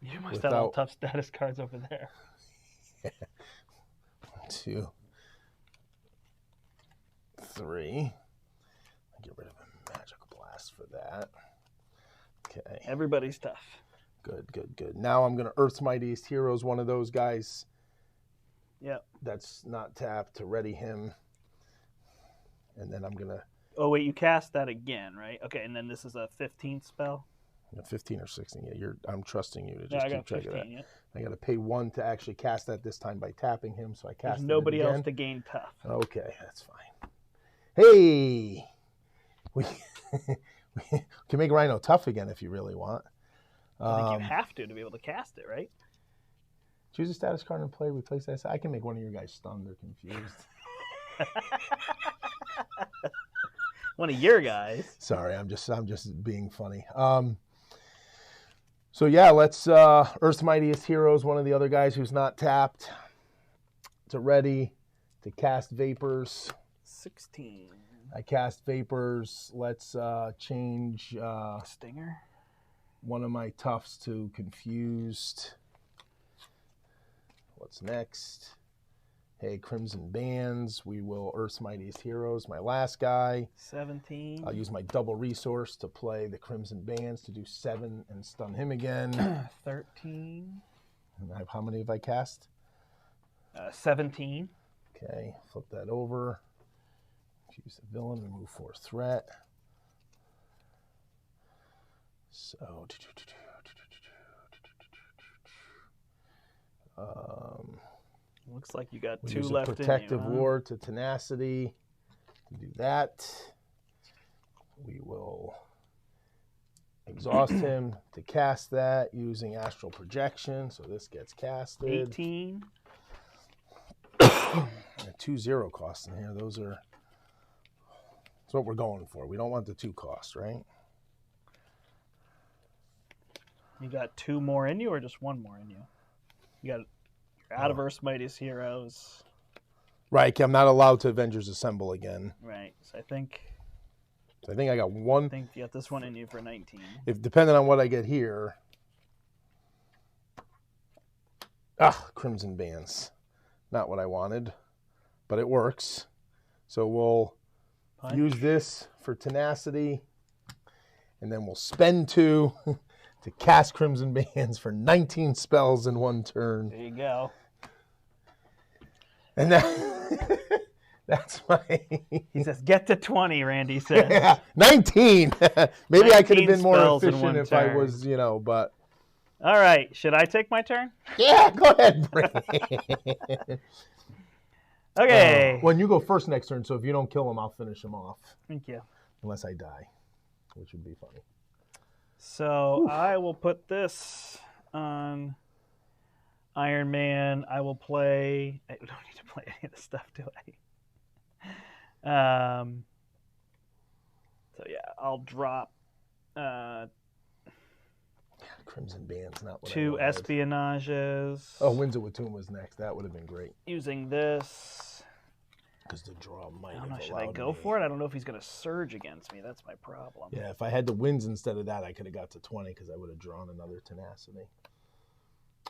You must have all tough status cards over there. Yeah. 1, 2, 3. I'll get rid of a Magical Blast for that. Okay. Everybody's tough. Good, good, good. Now I'm going to Earth's Mightiest Heroes, one of those guys. Yep. That's not tapped to ready him. And then I'm going to... Oh, wait, you cast that again, right? Okay, and then this is a 15th spell? 15 or 16. Yeah, I'm trusting you to Yeah, just I keep got track of that. 15. Yeah. I got to pay 1 to actually cast that this time by tapping him, so I cast There's it nobody again. else to gain tough. Okay, that's fine. Hey, we can make Rhino tough again if you really want. I think you have to be able to cast it, right? Choose a status card and play. Replace that. I can make one of your guys stunned or confused. One of your guys. Sorry, I'm just being funny. So yeah, let's Earth's Mightiest Heroes, one of the other guys who's not tapped. To ready to cast Vapors. 16. I cast Vapors. Let's change Stinger. one of my toughs to confused. What's next? Hey, Crimson Bands. We will Earth's Mightiest Heroes, my last guy. 17. I'll use my double resource to play the Crimson Bands to do 7 and stun him again. 13. And how many have I cast? 17. Okay, flip that over. Use the villain, remove 4 threat. So, looks like you got we 2 use left a protective in you, ward to tenacity to do that. We will exhaust him to cast that using astral projection. So this gets casted. 18. 2-0 costs in here. That's what we're going for. We don't want the 2 cost, right? You got 2 more in you or just 1 more in you? You're out of Earth's Mightiest Heroes. Right, I'm not allowed to Avengers Assemble again. Right, so I think I got 1. I think you got this one in you for 19. If depending on what I get here. Crimson Bands. Not what I wanted, but it works. So we'll use this for tenacity, and then we'll spend 2 to cast Crimson Bands for 19 spells in 1 turn. There you go. And that's my... He says, get to 20, Randy says. Yeah, 19. Maybe I could have been more spells in efficient one if I turn. was, but... All right, should I take my turn? Yeah, go ahead, Brent. Okay. When you go first next turn, so if you don't kill him, I'll finish him off. Thank you. Unless I die, which would be funny. So I will put this on Iron Man. I will play... I don't need to play any of this stuff, do I? So yeah, I'll drop Crimson Band's not what 2 I wanted. espionages. Oh, Windsor Watum was next. That would have been great. Using this. Because the draw might I don't have know, should I allowed go me. for it? I don't know if he's going to surge against me. That's my problem. Yeah, if I had the wins instead of that, I could have got to 20 because I would have drawn another tenacity.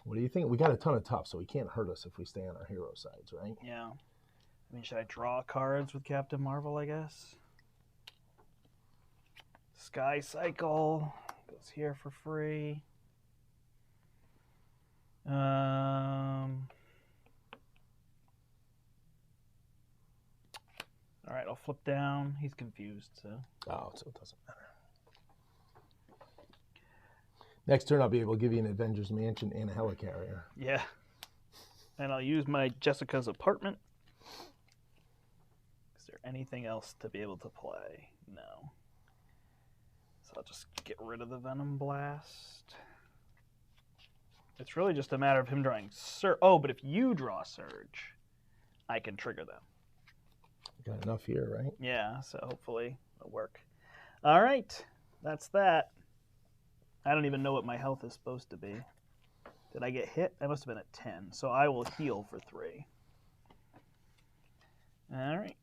What do you think? We got a ton of tough, so he can't hurt us if we stay on our hero sides, right? Yeah. I mean, should I draw cards with Captain Marvel, I guess? Sky Cycle goes here for free. All right, I'll flip down. He's confused, so. Oh, so it doesn't matter. Next turn, I'll be able to give you an Avengers Mansion and a helicarrier. Yeah. And I'll use my Jessica's apartment. Is there anything else to be able to play? No. So I'll just get rid of the Venom Blast. It's really just a matter of him drawing Surge. Oh, but if you draw Surge, I can trigger them. Got enough here, right? Yeah, so hopefully it'll work. All right, that's that. I don't even know what my health is supposed to be. Did I get hit? I must have been at 10, so I will heal for 3. All right,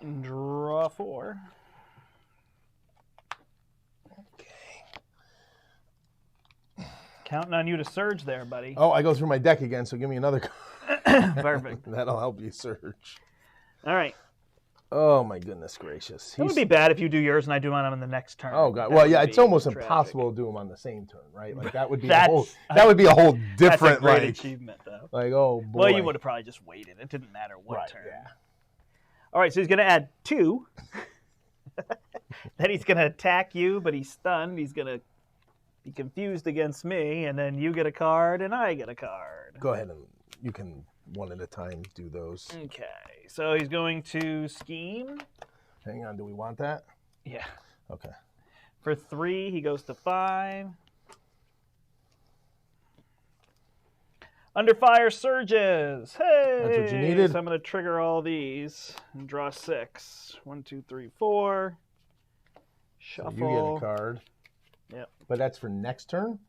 and draw 4. Counting on you to surge there, buddy. Oh, I go through my deck again, so give me another card. Perfect. That'll help you surge. All right. Oh, my goodness gracious. It would be bad if you do yours and I do mine on the next turn. Oh, God. That Well, yeah, would it's be almost tragic. impossible to do them on the same turn, right? Like, that would be That's- a whole, that would be a whole That's different, a great like, achievement, though. like, oh, boy. Well, you would have probably just waited. It didn't matter what Right, turn. yeah. All right, so he's going to add 2. Then he's going to attack you, but he's stunned. He's going to be confused against me, and then you get a card and I get a card. Go ahead and you can one at a time do those. Okay, so he's going to scheme. Hang on, do we want that? Yeah. Okay. For 3, he goes to 5. Under fire surges. Hey! That's what you needed. So I'm going to trigger all these and draw 6. 1, 2, 3, 4. Shuffle. So you get a card. Yep. But that's for next turn?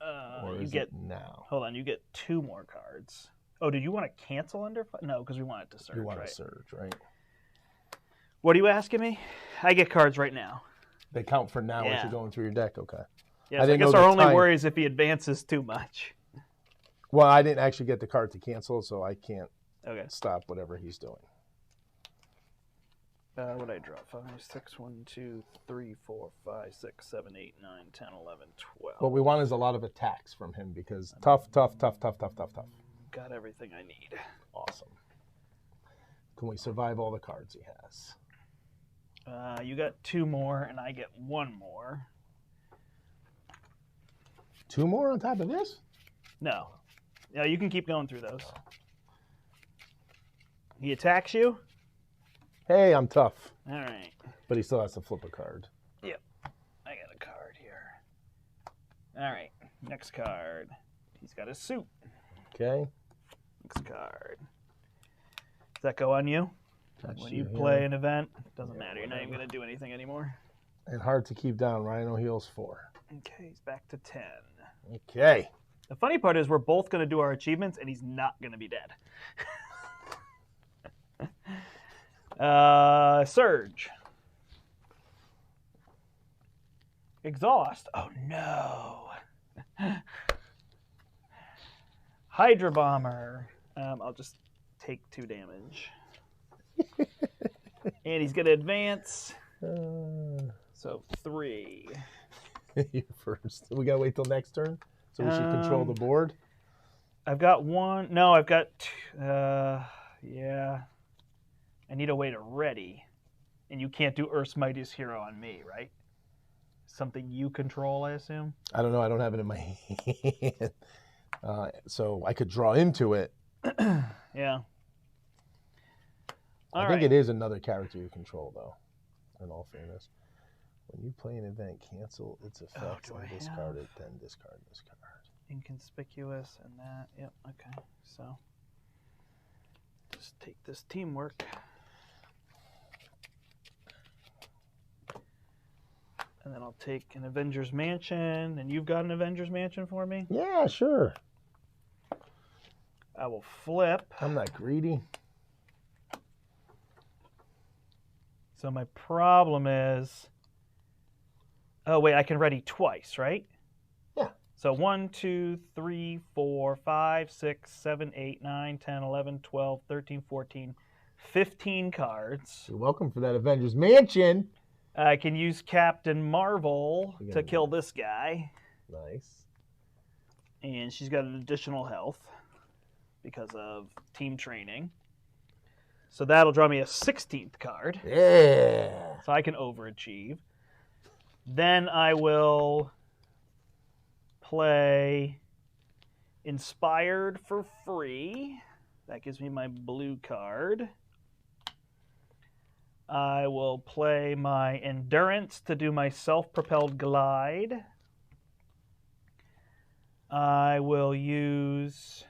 Or you is get it now? Hold on, you get 2 more cards. Oh, did you want to cancel under fire? No, because we want it to surge, You want right? to surge, right? What are you asking me? I get cards right now. They count for now as Yeah. you're going through your deck, okay. Yes, I I didn't guess know our the only time. worry is if he advances too much. Well, I didn't actually get the card to cancel, so I can't Okay. stop whatever he's doing. What did I draw? 5, 6, 1, 2, 3, 4, 5, 6, 7, 8, 9, 10, 11, 12. What we want is a lot of attacks from him because tough. Got everything I need. Awesome. Can we survive all the cards he has? You got 2 more, and I get 1 more. 2 more on top of this? No. Yeah, you can keep going through those. He attacks you? Hey, I'm tough. All right. But he still has to flip a card. Yep. I got a card here. All right. Next card. He's got a suit. Okay. Next card. Does that go on you? That's When you here. play an event, doesn't Yeah, matter. You're not even going to do anything anymore. And hard to keep down. Rhino heals 4. Okay, he's back to 10. Okay. The funny part is we're both going to do our achievements, and he's not going to be dead. Surge. Exhaust. Oh, no. Hydra Bomber. I'll just take 2 damage. And he's going to advance. So 3. You first. We got to wait till next turn? So we should control the board? I've got 1. No, I've got 2. Yeah. I need a way to ready. And you can't do Earth's Mightiest Hero on me, right? Something you control, I assume? I don't know. I don't have it in my hand. So I could draw into it. Yeah. I think it is another character you control, though, in all fairness. When you play an event, cancel its effects and discard it, then discard this card. Inconspicuous and that. Yep, okay. So just take this teamwork. And then I'll take an Avengers Mansion. And you've got an Avengers Mansion for me? Yeah, sure. I will flip. I'm not greedy. So my problem is... Oh, wait, I can ready twice, right? Yeah. So 1, 2, 3, 4, 5, 6, 7, 8, 9, 10, 11, 12, 13, 14, 15 cards. You're welcome for that Avengers Mansion. I can use Captain Marvel to kill this guy. Nice. And she's got an additional health because of team training. So that'll draw me a 16th card. Yeah. So I can overachieve. Then I will play Inspired for free. That gives me my blue card. I will play my Endurance to do my self-propelled glide. I will use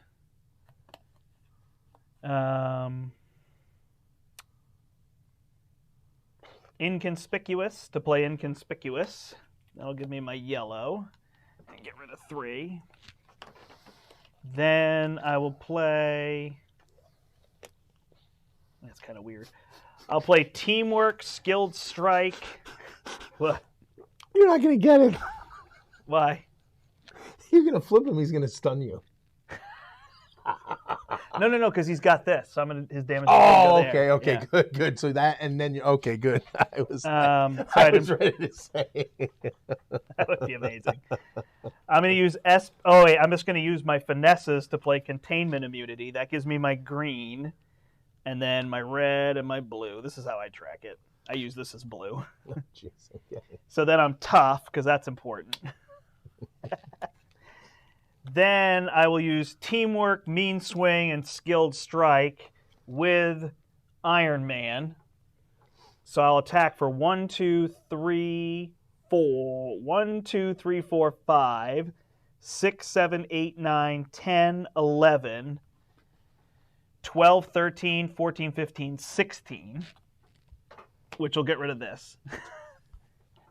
Inconspicuous to play Inconspicuous. That'll give me my yellow. And get rid of 3. Then I will play... That's kind of weird. I'll play Teamwork, Skilled Strike. What? You're not going to get it. Why? You're going to flip him. He's going to stun you. No, because he's got this. So his damage. Oh, go there. okay, Yeah. good. So that, and then okay, good. I was ready to say. That would be amazing. I'm going to use I'm just going to use my Finesses to play Containment Immunity. That gives me my green, and then my red and my blue. This is how I track it. I use this as blue. Jeez, okay. So then I'm tough, because that's important. Then I will use teamwork, mean swing, and skilled strike with Iron Man. So I'll attack for 1, 2, 3, 4. 1, 2, 3, 4, 5, 6, 7, 8, 9, 10, 11, 12, 13, 14, 15, 16, which will get rid of this.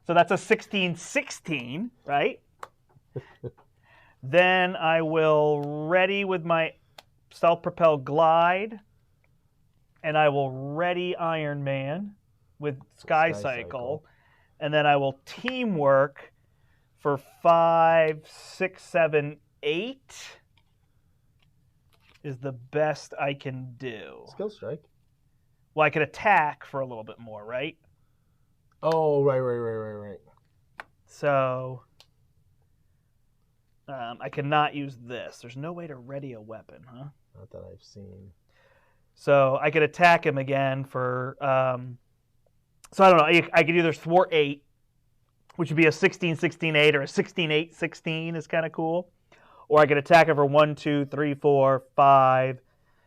So that's a 16-16, right? Then I will ready with my self-propelled glide, and I will ready Iron Man with Sky Cycle, and then I will teamwork for 5, 6, 7, 8 is the best I can do. Skill strike. Well, I could attack for a little bit more, right? Oh, right. So I cannot use this. There's no way to ready a weapon, huh? Not that I've seen. So I could attack him again for. So I don't know. I could either thwart 8, which would be a 16-16-8, or a 16-8-16 is kind of cool. Or I could attack him for 1, 2, 3, 4, 5,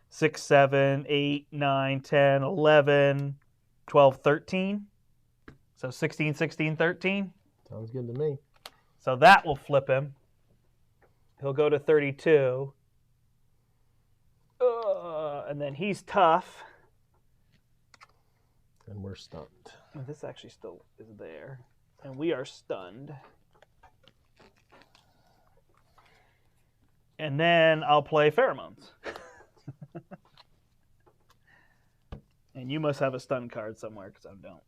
6, 7, 8, 9, 10, 11, 12, 13. So 16, 16, 13. Sounds good to me. So that will flip him. He'll go to 32. And then he's tough. And we're stunned. This actually still is there. And we are stunned. And then I'll play Pheromones. And you must have a stun card somewhere, because I don't.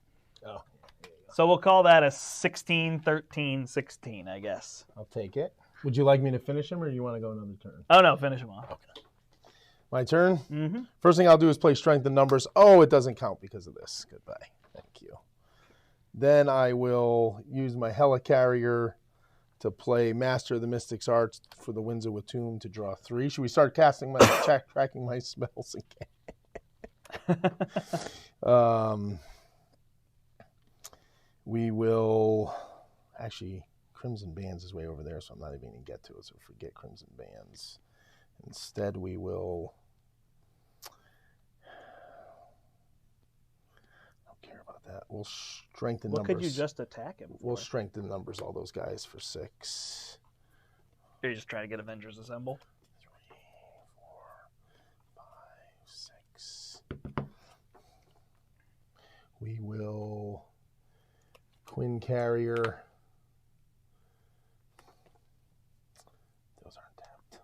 Oh. So we'll call that a 16, 13, 16, I guess. I'll take it. Would you like me to finish him, or do you want to go another turn? Oh, no, finish him off. Okay. My turn? Mm-hmm. First thing I'll do is play Strength in Numbers. Oh, it doesn't count because of this. Goodbye. Thank you. Then I will use my Helicarrier to play Master of the Mystic's Arts for the Winds of Watum to draw 3. Should we start casting my tracking my spells again? We will actually, Crimson Bands is way over there, so I'm not even going to get to it. So forget Crimson Bands. Instead, we will. I don't care about that. We'll strengthen numbers. What could you just attack him for? We'll strengthen numbers, all those guys, for 6. Or you just trying to get Avengers Assemble? 3, 4, 5, 6. We will Twin Carrier. Those aren't tapped.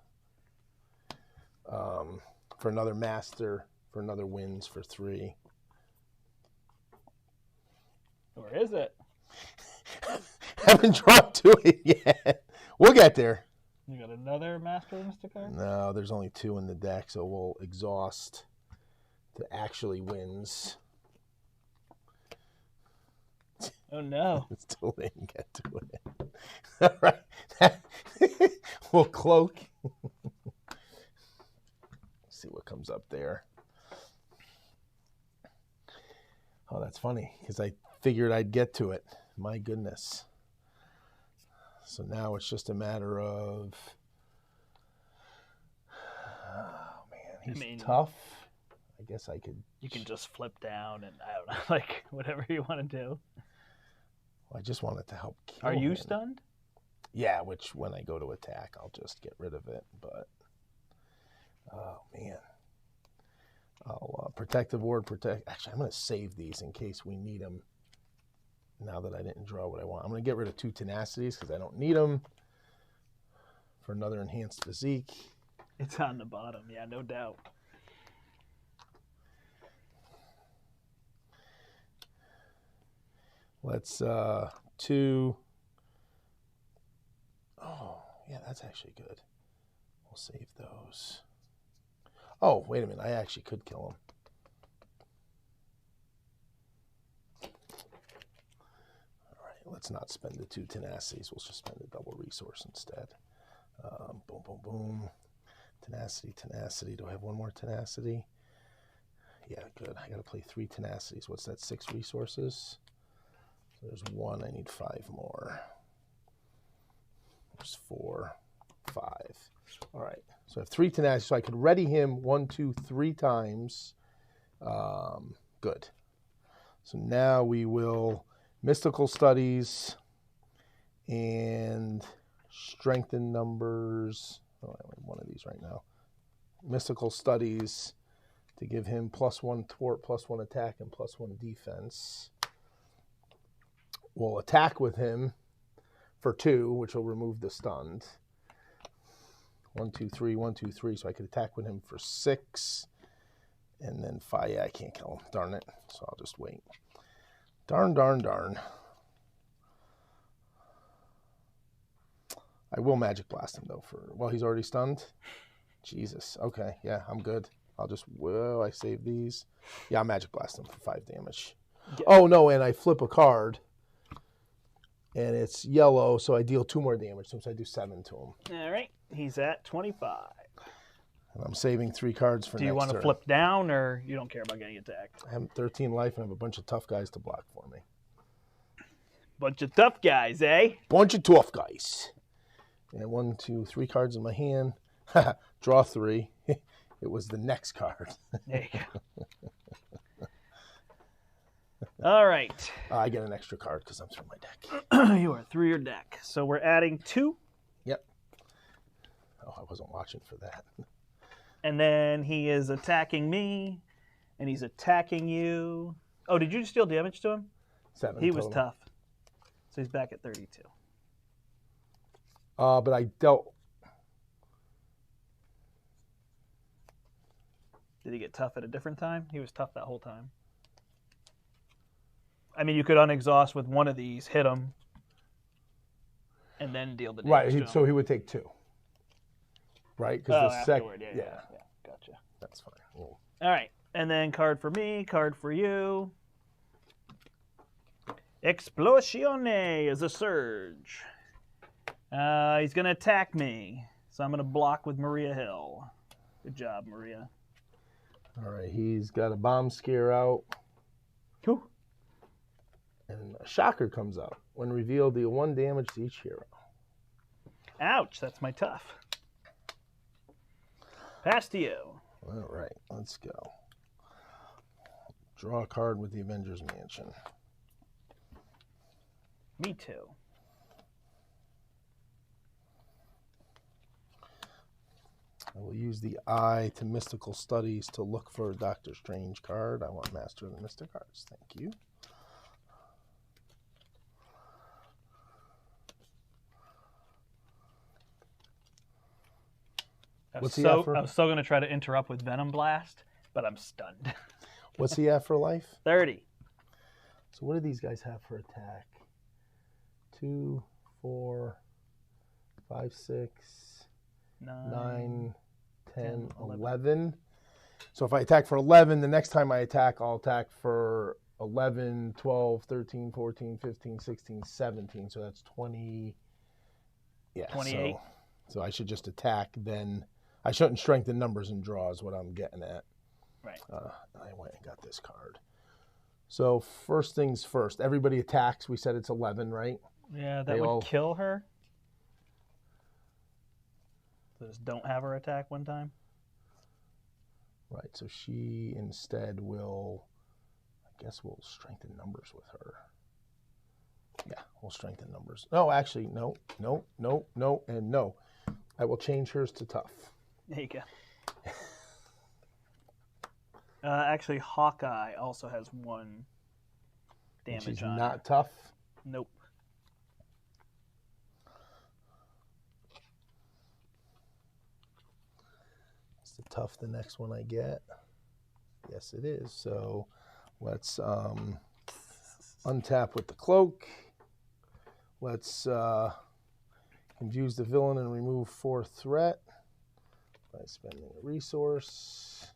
For another Master, for another Winds for 3. Where is it? Haven't drawn to it yet. We'll get there. You got another Master of Mystic card? No, there's only 2 in the deck, so we'll exhaust to actually Winds. Oh, no. Still didn't get to it. All right. We'll cloak. See what comes up there. Oh, that's funny, because I figured I'd get to it. My goodness. So now it's just a matter of... Oh, man, he's tough. I guess I could... You can just flip down and, I don't know, like, whatever you want to do. I just wanted to help kill Are you him. stunned? Yeah, which when I go to attack, I'll just get rid of it. But, oh, man. I'll Protective Ward, protect. Actually, I'm going to save these in case we need them now that I didn't draw what I want. I'm going to get rid of 2 Tenacities because I don't need them for another Enhanced Physique. It's on the bottom, yeah, no doubt. Let's 2. Oh, yeah, that's actually good. We'll save those. Oh, wait a minute. I actually could kill him. All right, let's not spend the 2 Tenacities. We'll just spend a double resource instead. Boom, boom, boom. Tenacity, tenacity. Do I have one more tenacity? Yeah, good. I got to play 3 tenacities. What's that? 6 resources. So there's 1. I need 5 more. There's 4, 5. All right. So I have 3 tenacities. So I could ready him 1, 2, 3 times. Good. So now we will mystical studies and strengthen numbers. Oh, I only have 1 of these right now. Mystical studies to give him +1 thwart, +1 attack, and +1 defense. We'll attack with him for 2, which will remove the stunned. 1, 2, 3, 1, 2, 3. So I could attack with him for 6. And then 5. Yeah, I can't kill him. Darn it. So I'll just wait. Darn, darn, darn. I will Magic Blast him, though. Well, he's already stunned. Jesus. Okay. Yeah, I'm good. I'll just, whoa, I save these. Yeah, I'll Magic Blast him for 5 damage. Yeah. Oh, no, and I flip a card. And it's yellow, so I deal 2 more damage. So I do 7 to him. All right. He's at 25. And I'm saving 3 cards for next turn. Do you want to flip down, or you don't care about getting attacked? I have 13 life and I have a bunch of tough guys to block for me. Bunch of tough guys, eh? Bunch of tough guys. And 1, 2, 3 cards in my hand. Draw 3. It was the next card. There you go. All right. I get an extra card because I'm through my deck. You are through your deck. So we're adding 2. Yep. Oh, I wasn't watching for that. And then he is attacking me, and he's attacking you. Oh, did you just deal damage to him? 7 He total. was tough. So he's back at 32. But I dealt... Did he get tough at a different time? He was tough that whole time. I mean, you could unexhaust with one of these, hit him, and then deal the damage Right, to him. so he would take 2. Right? Because afterward, yeah. Gotcha. That's fine. Well, All right, and then card for me, card for you. Explosione is a surge. He's going to attack me, so I'm going to block with Maria Hill. Good job, Maria. all right, he's got a bomb scare out. Whew. And a shocker comes out. When revealed, deal 1 damage to each hero. Ouch, that's my tough. Pass to you. All right, let's go. Draw a card with the Avengers Mansion. Me too. I will use the eye to mystical studies to look for a Doctor Strange card. I want Master of the Mystic Arts. Thank you. I What's was he at for? going to try to interrupt with Venom Blast, but I'm stunned. What's he at for life? 30. So what do these guys have for attack? 2, 4, 5, 6, 9, 10, 11. So if I attack for 11, the next time I attack, I'll attack for 11, 12, 13, 14, 15, 16, 17. So that's 20. Yeah. 28. So I should just attack then. I shouldn't strengthen numbers and draw is what I'm getting at. Right. I went and got this card. So first things first, everybody attacks. We said it's 11, right? Yeah, that would kill her. So just don't have her attack one time. Right, so she instead will, I guess we'll strengthen numbers with her. Yeah, we'll strengthen numbers. No, actually, no, and no. I will change hers to tough. There you go. Actually, Hawkeye also has 1 damage She's on not her. tough? Nope. Is the tough the next one I get? Yes, it is. So let's untap with the cloak. Let's confuse the villain and remove 4 threat by spending a resource.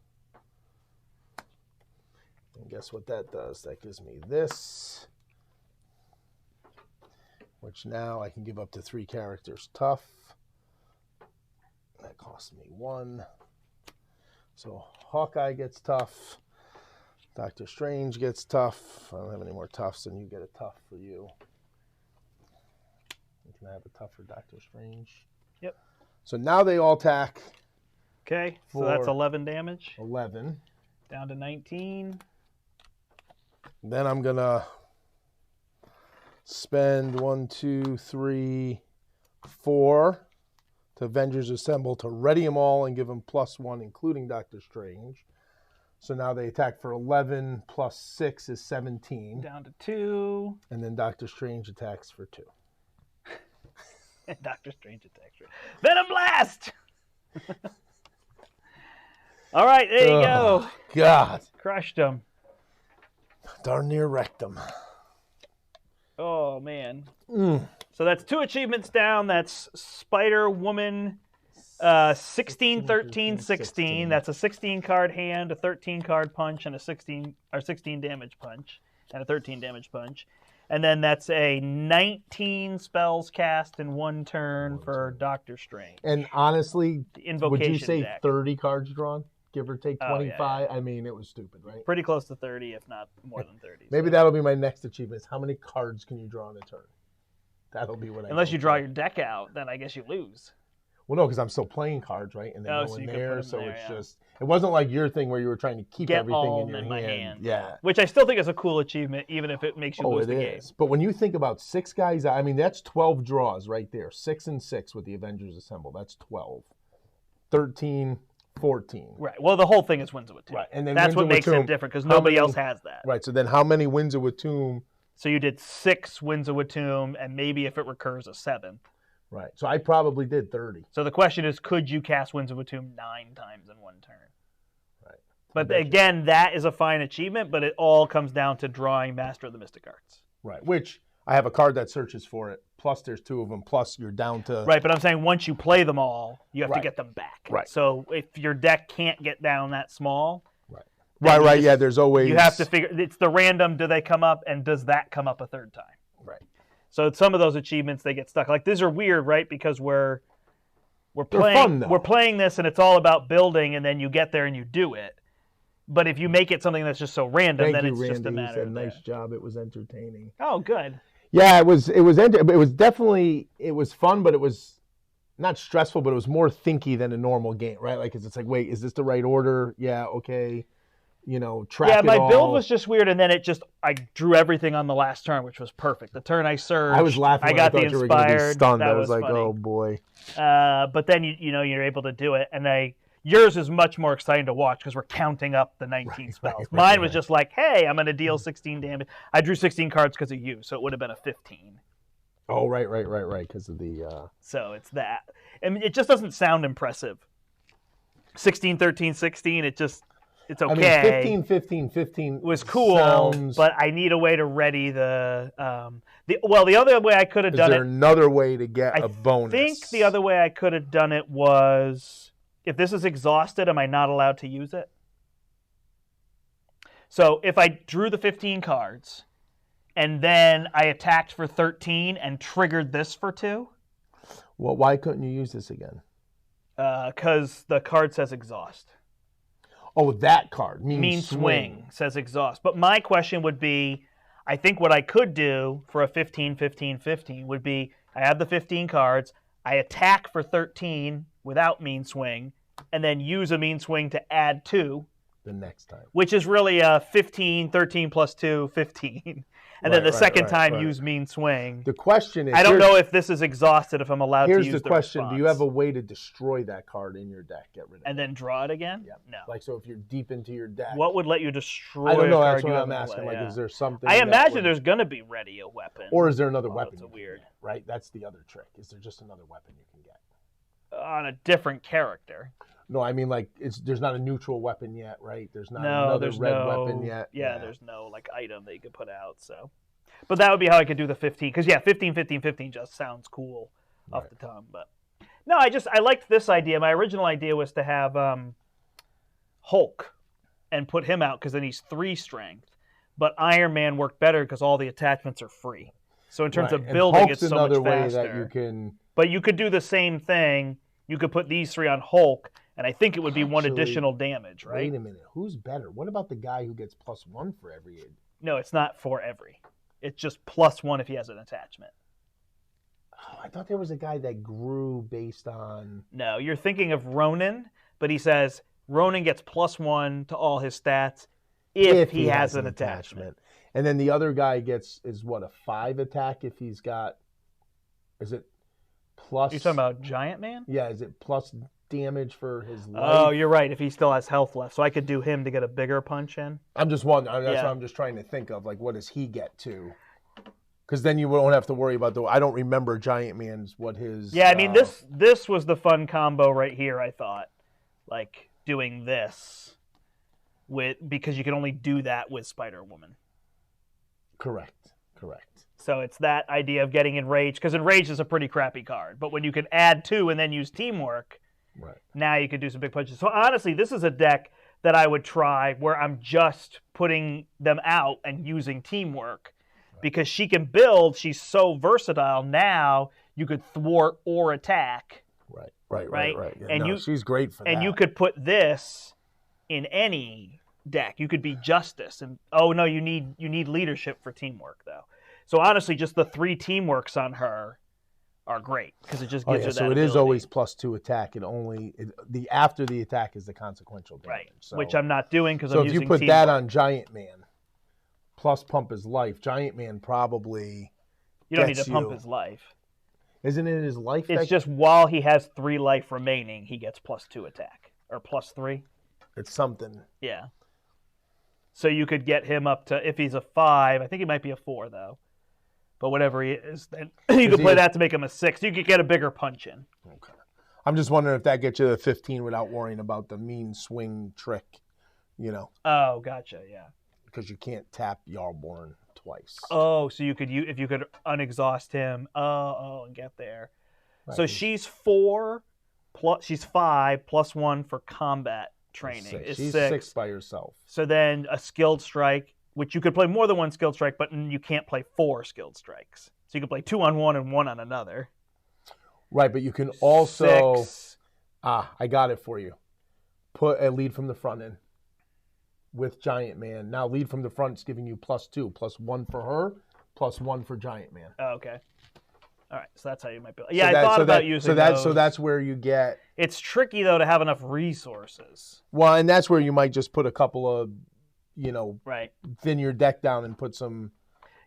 And guess what that does? That gives me this, which now I can give up to 3 characters tough. That costs me 1. So Hawkeye gets tough. Doctor Strange gets tough. I don't have any more toughs, and you get a tough for you. Can I have a tough for Doctor Strange? Yep. So now they all attack. Okay, so that's 11 damage. 11. Down to 19. Then I'm going to spend 1, 2, 3, 4 to Avengers Assemble to ready them all and give them +1, including Doctor Strange. So now they attack for 11 plus 6 is 17. Down to 2. And then Doctor Strange attacks for 2. And Doctor Strange attacks for Venom Blast! All right, there you go. God. Crushed him. Darn near wrecked him. Oh, man. So that's 2 achievements down. That's Spider-Woman 16, 13, 16. That's a 16-card hand, a 13-card punch, and a 16 damage punch, and a 13 damage punch. And then that's a 19 spells cast in 1 turn for Doctor Strange. And honestly, would you say deck. 30 cards drawn? Give or take 25? Yeah. I mean, it was stupid, right? Pretty close to 30, if not more than 30. Maybe that'll be my next achievement. Is how many cards can you draw in a turn? That'll be what I Unless you draw your deck out, then I guess you lose. Well, no, because I'm still playing cards, right? And they go so in you can there, put 'em so there, it's yeah. just... It wasn't like your thing where you were trying to keep Get everything all in your my hand. hand. Yeah. Which I still think is a cool achievement, even if it makes you lose the game. Is. But when you think about 6 guys, I mean, that's 12 draws right there. 6 and 6 with the Avengers Assemble. That's 12. 13, 14. Right. Well, the whole thing is Winds of Watum. Right. And then that's Winds what of makes Watum, it different, because nobody else has that. Right. So then how many Winds of Watum? So you did 6 Winds of Watum, and maybe if it recurs, a 7th. Right. So I probably did 30. So the question is, could you cast Winds of Watum 9 times in 1 turn? Right. But again, that is a fine achievement, but it all comes down to drawing Master of the Mystic Arts. Right. Which I have a card that searches for it. Plus there's 2 of them. Plus you're down to... Right, but I'm saying once you play them all, you have to get them back. Right. So if your deck can't get down that small... Right. Yeah, there's always... You have to figure... It's the random, do they come up, and does that come up a 3rd time? Right. So some of those achievements, they get stuck. Like, these are weird, right? Because we're playing... fun, though. We're playing this, and it's all about building, and then you get there and you do it. But if you make it something that's just so random, then it's just a matter of... Nice job. It was entertaining. Oh, good. Yeah, it was definitely, it was fun, but it was not stressful, but it was more thinky than a normal game, right? Like, it's like, wait, is this the right order? Yeah, okay. Track it all. Yeah, my build was just weird, and then I drew everything on the last turn, which was perfect. The turn I surged, I was laughing. I got the you were gonna be inspired. stunned. That I was like, funny. oh boy. But then you're able to do it, and yours is much more exciting to watch because we're counting up the 19 spells. Mine was just like, hey, I'm going to deal 16 damage. I drew 16 cards because of you, so it would have been a 15. Oh, right, because of the... So it's that. I mean, it just doesn't sound impressive. 16, 13, 16, it's okay. I mean, 15 was cool, sounds... but I need a way to ready the other way I could have done it... Is there another way to get a bonus? I think the other way I could have done it was... If this is exhausted, am I not allowed to use it? So if I drew the 15 cards, and then I attacked for 13 and triggered this for 2? Well, why couldn't you use this again? Because the card says exhaust. Oh, that card. Mean swing says exhaust. But my question would be, I think what I could do for a 15, 15, 15 would be, I have the 15 cards, I attack for 13 without mean swing, and then use a mean swing to add 2. The next time. Which is really a 15, 13 plus 2, 15. And then the second time use mean swing. The question is... I don't know if this is exhausted, if I'm allowed to use the Here's the question. response. Do you have a way to destroy that card in your deck? Get rid of it. And then draw it again? Yeah. No. Like, so if you're deep into your deck... What would let you destroy I don't know. a card That's what you I'm haven't asking. played? Like, Yeah. is there something... I imagine there's going to be ready a weapon. Or is there another weapon? That's weird. Get, right? That's the other trick. Is there just another weapon you can get? On a different character. No, I mean, like, there's not a neutral weapon yet, right? There's not another red weapon yet. Yeah, there's no, like, item that you could put out, so... But that would be how I could do the 15. Because, 15, 15, 15 just sounds cool off the tongue. But no, I liked this idea. My original idea was to have Hulk and put him out because then he's 3 strength. But Iron Man worked better because all the attachments are free. So in terms of building, it's so much faster. Way that you can... But you could do the same thing. You could put these 3 on Hulk And I think it would be one Actually, additional damage, right? Wait a minute. Who's better? What about the guy who gets +1 for every? No, it's not for every. It's just +1 if he has an attachment. Oh, I thought there was a guy that grew based on. No, you're thinking of Ronin, but he says Ronin gets +1 to all his stats if he has an attachment. And then the other guy is what, a 5 attack if he's got. Is it plus? You're talking about Giant Man? Yeah, is it plus damage for his life? Oh, you're right. If he still has health left, so I could do him to get a bigger punch in. I'm just wondering. That's Yeah. what I'm just trying to think of. Like, what does he get to? Because then you won't have to worry about I don't remember Giant Man's what his. Yeah, I mean this was the fun combo right here. I thought, like doing this because you can only do that with Spider-Woman. Correct. So it's that idea of getting Enraged, because Enraged is a pretty crappy card. But when you can add 2 and then use Teamwork, Right. now you could do some big punches. So honestly, this is a deck that I would try where I'm just putting them out and using Teamwork. Right. Because she can build, she's so versatile. Now you could thwart or attack. Right. Yeah, And she's great for that. And you could put this in any deck. You could be Justice. And oh no, you need leadership for Teamwork though. So honestly, just the 3 Teamworks on her are great because it just gives her that So it ability. is always +2 attack. The after the attack is the consequential damage. Right, So, which I'm not doing because so I'm if using you put Teamwork. that on Giant Man, plus pump his life, Giant Man probably. You don't need gets to pump you- his life. Isn't it his life? It's just while he has 3 life remaining, he gets +2 attack or +3. It's something. Yeah. So you could get him up to, if he's a 5, I think he might be a 4 though. But whatever he is, then you could play that to make him a 6. You could get a bigger punch in. Okay. I'm just wondering if that gets you to 15 without worrying about the mean swing trick, Oh, gotcha, yeah. because you can't tap Yarborn twice. Oh, so you could if you could unexhaust him. And get there. Right, So she's 4 plus she's 5 +1 for combat training. She's 6. 6 by herself. So then a skilled strike, which you could play more than 1 skilled strike, but you can't play 4 skilled strikes. So you can play 2 on one and 1 on another. Right, but you can also 6. I got it for you. Put a lead from the front in with Giant Man. Now lead from the front's giving you +2, +1 for her, +1 for Giant Man. Oh, okay. All right, so that's how you might be. Yeah, I thought about using those. So that's where you get. It's tricky though to have enough resources. Well, and that's where you might just put a couple of, Right. thin your deck down and put some.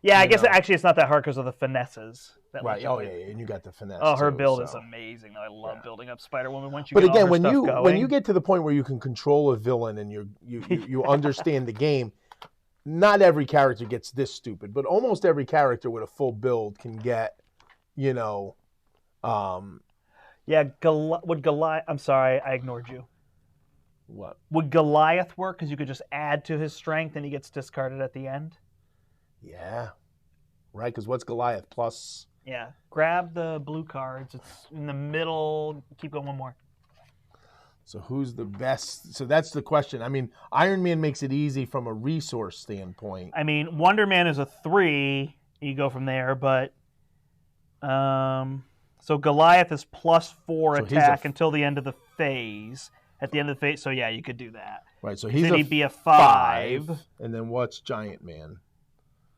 Yeah, I guess actually it's not that hard because of the finesses. That Right. Oh yeah, and you got the finesse. Oh, her too, build so. is amazing. I love building up Spider-Woman once you But get again, all her when stuff you going. when you get to the point where you can control a villain and you understand the game, not every character gets this stupid, but almost every character with a full build can get, Yeah, would Goliath? I'm sorry, I ignored you. What? Would Goliath work? Because you could just add to his strength and he gets discarded at the end. Yeah. Right, because what's Goliath plus? Yeah. Grab the blue cards. It's in the middle. Keep going one more. So who's the best? So that's the question. I mean, Iron Man makes it easy from a resource standpoint. I mean, Wonder Man is a 3. You go from there, but so Goliath is +4 So attack until the end of the phase. At the end of the phase, so yeah, you could do that. Right, so he'd be a 5. And then what's Giant Man?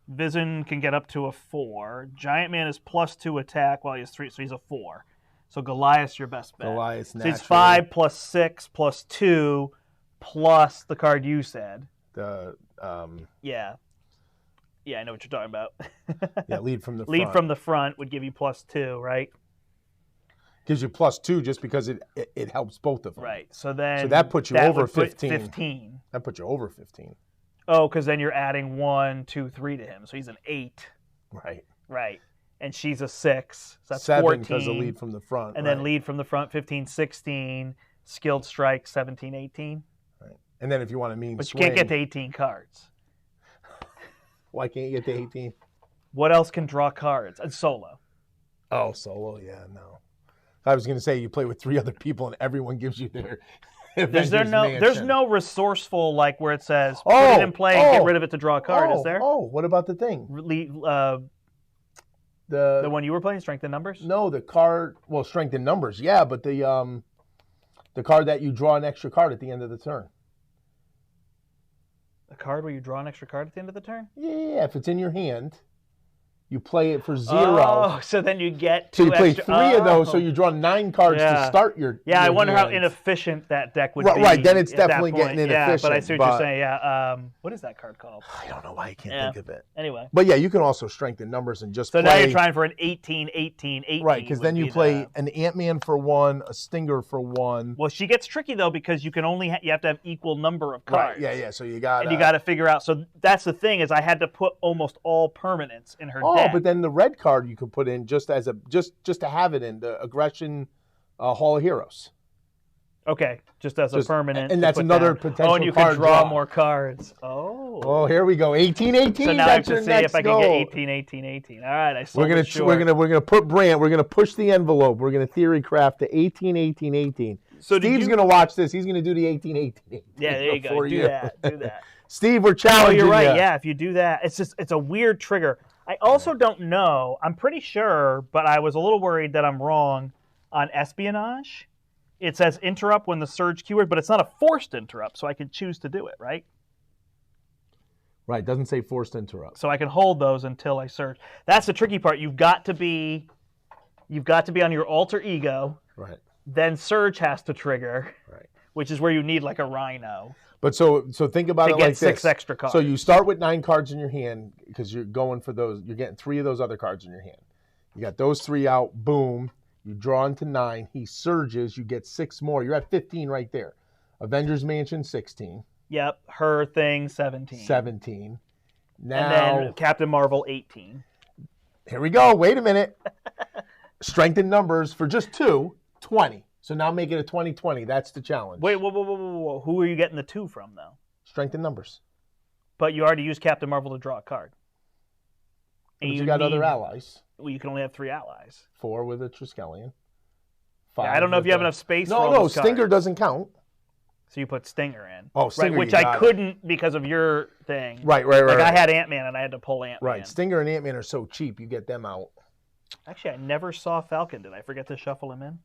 Vision can get up to a 4. Giant Man is +2 attack while he's 3, so he's a 4. So Goliath's your best bet. Goliath's So naturally. he's 5 +6 +2 plus the card you said. The Yeah. Yeah, I know what you're talking about. yeah, lead from the Lead front. from the front would give you +2, right? Gives you +2 just because it helps both of them. Right. So then So that puts you over would put 15. 15. That puts you over 15. Oh, because then you're adding 1, 2, 3 to him. So he's an 8. Right. Right. And she's a 6. So that's 7 14. because of lead from the front. And then lead from the front, 15, 16. Skilled strike, 17, 18. Right. And then if you want to mean But swing, you can't get to 18 cards. why can't you get to 18? What else can draw cards? And solo. Oh, solo, yeah, no. I was going to say you play with 3 other people and everyone gives you their There's Mansion. no resourceful like where it says put it in play and get rid of it to draw a card, is there? Oh, what about the thing? The one you were playing, Strength in Numbers? No, the card. Well, strength in numbers, yeah, but the The card that you draw an extra card at the end of the turn. A card where you draw an extra card at the end of the turn? Yeah, if it's in your hand, you play it for 0. Oh, so then you get So two you play extra... 3 of those, so you draw 9 cards to start your I wonder how hand. inefficient that deck would be. Right, then it's at that definitely point. getting inefficient. Yeah, but I see what you're saying. Yeah, what is that card called? I don't know why I can't think of it. Anyway. But yeah, you can also strengthen numbers and just so play. now you're trying for an 18, 18, 18. Right, because then you play an Ant-Man for 1, a Stinger for 1. Well, she gets tricky though because you can only you have to have equal number of cards. Right, yeah. So you got and you got to figure out. So that's the thing is I had to put almost all permanents in her deck. Oh, but then the red card you could put in just as a just to have it in the aggression Hall of Heroes. Okay, just as a permanent. And that's another potential. Oh, and you card can draw draw more cards. Oh. Oh, here we go. 18, 18. So now I have to see next if I can get 18, 18, 18. All right, I sold it short. We're gonna put Brandt. We're gonna push the envelope. We're gonna theory craft the 18, 18, 18. So Steve's gonna watch this. He's gonna do the 18, 18, 18. Yeah, there you go. Do that. Steve, we're challenging you. Oh, you're right. Yeah, if you do that, it's a weird trigger. I also don't know. I'm pretty sure, but I was a little worried that I'm wrong on espionage. It says interrupt when the surge keyword, but it's not a forced interrupt, so I can choose to do it, right? Right, doesn't say forced interrupt. So I can hold those until I surge. That's the tricky part. You've got to be on your alter ego. Right. Then surge has to trigger. Right. Which is where you need like a rhino. But so think about it like this. To get 6 extra cards. So you start with 9 cards in your hand because you're going for those. You're getting 3 of those other cards in your hand. You got those 3 out. Boom. You draw into 9. He surges. You get 6 more. You're at 15 right there. Avengers Mansion 16. Yep. Her thing 17. 17. Now, and then Captain Marvel 18. Here we go. Wait a minute. Strengthen numbers for just 2. 20. So now make it a 20-20. That's the challenge. Wait, whoa. Who are you getting the 2 from, though? Strengthen numbers. But you already used Captain Marvel to draw a card. And you got other allies. Well, you can only have 3 allies. 4 with a Triskelion. 5 I don't know if you have enough space for all those cards. Stinger doesn't count. So you put Stinger in. Oh, Stinger, right, which I couldn't because of your thing. Right. Like I had Ant-Man and I had to pull Ant-Man. Right, Stinger and Ant-Man are so cheap, you get them out. Actually, I never saw Falcon. Did I forget to shuffle him in?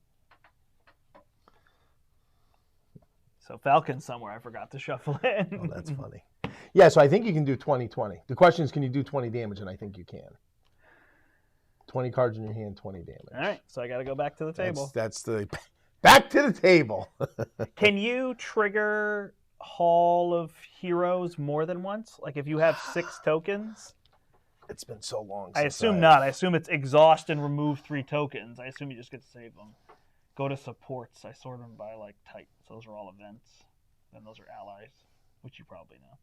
So Falcon's somewhere I forgot to shuffle in. Oh, that's funny. Yeah, so I think you can do 20-20. The question is, can you do 20 damage? And I think you can. 20 cards in your hand, 20 damage. All right, so I got to go back to the table. That's the back to the table. Can you trigger Hall of Heroes more than once? Like if you have 6 tokens? It's been so long. I assume not. I assume it's exhaust and remove 3 tokens. I assume you just get to save them. Go to supports. I sort them by like type. So those are all events. Then those are allies, which you probably know.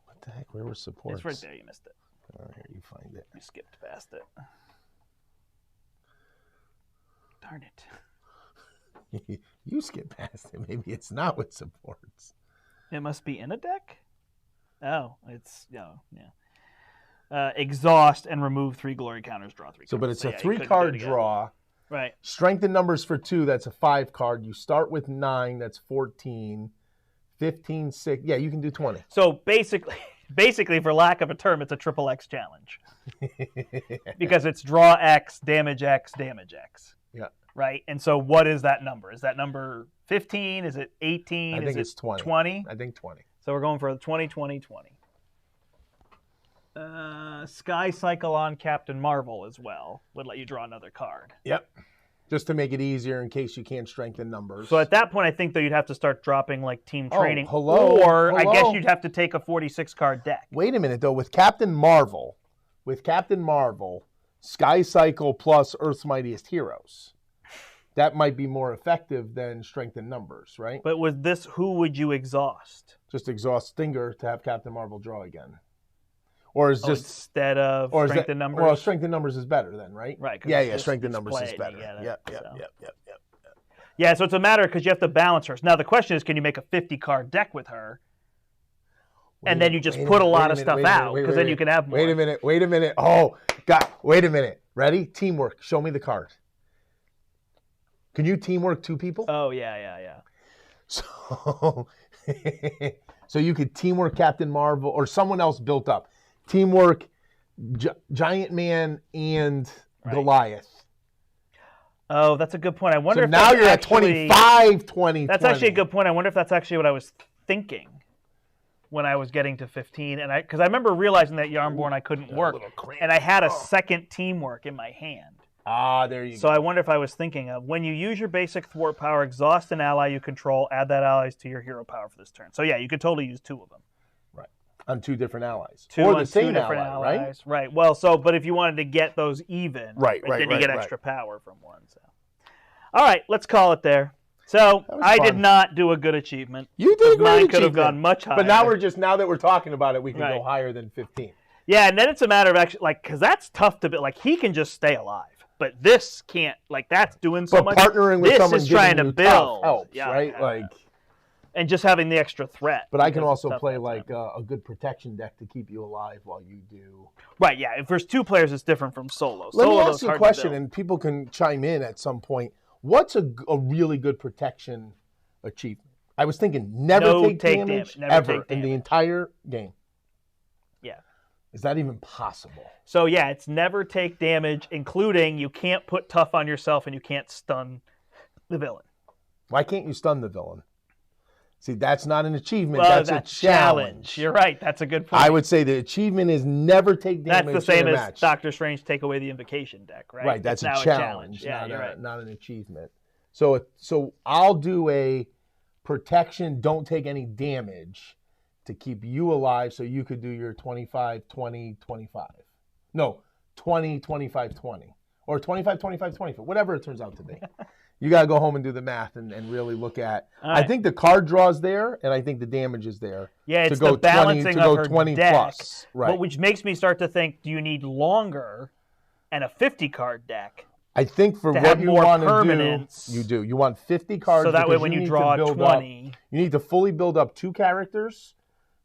What the heck? Where was supports? It's right there. You missed it. Oh, here, you find it. You skipped past it. Darn it. You skipped past it. Maybe it's not with supports. It must be in a deck? Oh, it's, yeah. Exhaust and remove 3 glory counters, draw 3 cards. So, but it's a 3-card draw. Right. Strengthen numbers for 2, that's a 5 card. You start with 9, that's 14. 15, 6. Yeah, you can do 20. So basically, for lack of a term, it's a triple X challenge. Because it's draw X, damage X, damage X. Yeah. Right? And so what is that number? Is that number 15? Is it 18? I think it's 20. 20? I think 20. So we're going for 20, 20, 20. Sky Cycle on Captain Marvel as well would let you draw another card. Yep. Just to make it easier in case you can't strengthen numbers. So at that point, I think, though, you'd have to start dropping, like, team training. Hello? Or I guess you'd have to take a 46-card deck. Wait a minute, though. With Captain Marvel, Sky Cycle plus Earth's Mightiest Heroes, that might be more effective than strengthen numbers, right? But with this, who would you exhaust? Just exhaust Stinger to have Captain Marvel draw again. Or is just instead of strengthen numbers? Well, strengthen numbers is better then, right? Right. Yeah, strengthen numbers is better. Yep. Yeah, so it's a matter because you have to balance her. Now the question is, can you make a 50-card deck with her? And then you just put a lot of stuff out because then you can have more. Wait a minute. Oh, God, wait a minute. Ready? Teamwork. Show me the card. Can you teamwork 2 people? Oh, yeah. So, so you could teamwork Captain Marvel or someone else built up. Teamwork Giant Man and Goliath. Oh, that's a good point. I wonder So if now that's you're actually, at 25, 20, That's 20. actually a good point. I wonder if that's actually what I was thinking when I was getting to 15, and because I remember realizing that Yarnborn I couldn't Got a work, little cramp. and I had a Oh. second teamwork in my hand. Ah, there you So go. I wonder if I was thinking of when you use your basic thwart power, exhaust an ally you control, add that allies to your hero power for this turn. So yeah, you could totally use 2 of them. Right. On 2 different allies. Two or on the same 2 different ally, allies. Right. Well, but if you wanted to get those even, Right, then you get right. extra power from one. So, all right, let's call it there. So That was I fun. did not do a good achievement. You did a great Mine achievement. could have gone much higher. But now that we're talking about it, we can Right. go higher than 15. Yeah, and then it's a matter of actually, because that's tough to build. Like, he can just stay alive, but this can't. Like, that's doing so But much. partnering with This someone is trying giving to you tough build. helps, Yeah, right? yeah. Like, And just having the extra threat. but I can because also it's tough play that like time. a good protection deck to keep you alive while you do. Right, yeah. If there's 2 players, it's different from solo. Let me Solo, ask it's you a hard to question, build. and people can chime in at some point. What's a really good protection achievement? I was thinking never No take damage never ever take in the damage. entire game. Yeah. Is that even possible? So, yeah, it's never take damage, including you can't put tough on yourself and you can't stun the villain. Why can't you stun the villain? See, that's not an achievement. Well, that's a challenge. You're right. That's a good point. I would say the achievement is never take That's damage the same in a as match. Doctor Strange take away the invocation deck, right? Right, that's It's now a challenge, Yeah, you're right. not an achievement. So I'll do a protection, don't take any damage to keep you alive so you could do your 25, 20, 25. No, 20, 25, 20. Or 25, 25, 25, whatever it turns out to be. You got to go home and do the math and really look at. All right. I think the card draw's there, and I think the damage is there. Yeah, it's to go the balancing 20, to of go her 20 deck, plus. Right. but which makes me start to think: do you need longer and a 50-card deck? I think for to what have you more want to permanence. do, you do. You want 50 cards. So that way, because when you need to draw build 20, up, you need to fully build up 2 characters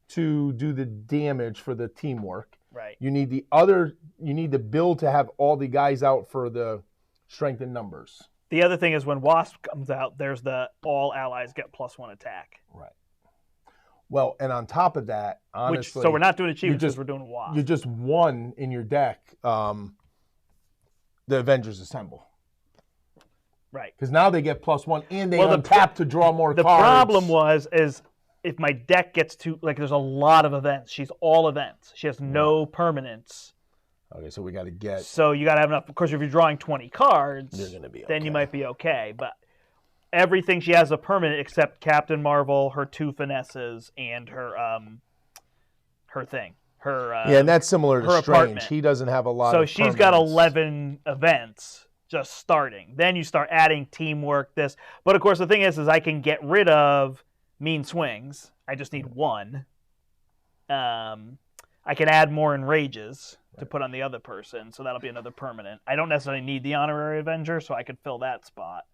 to do the damage for the teamwork. right? You need the build to have all the guys out for the strength in numbers. The other thing is when Wasp comes out, there's the all allies get +1 attack. Right. Well, and on top of that, honestly, So we're not doing achievements, just- we're doing Wasp. you just won in your deck. The Avengers Assemble. right. Because now they get +1 and they Well, untap to draw more The cards. problem is if my deck gets too there's a lot of events. She's all events. She has no permanence. Okay, so we got to get. So you got to have enough. Of course, if you're drawing 20 cards, You're gonna be then you okay. might be okay. But everything she has a permanent except Captain Marvel, her 2 finesses, and her thing. Her Yeah, and that's similar to her Strange. apartment. He doesn't have a lot so of she's got permanents. 11 events just starting. Then you start adding teamwork, this. But of course, the thing is I can get rid of mean swings. I just need 1. I can add more enrages to put on the other person, so that'll be another permanent. I don't necessarily need the honorary Avenger, so I could fill that spot.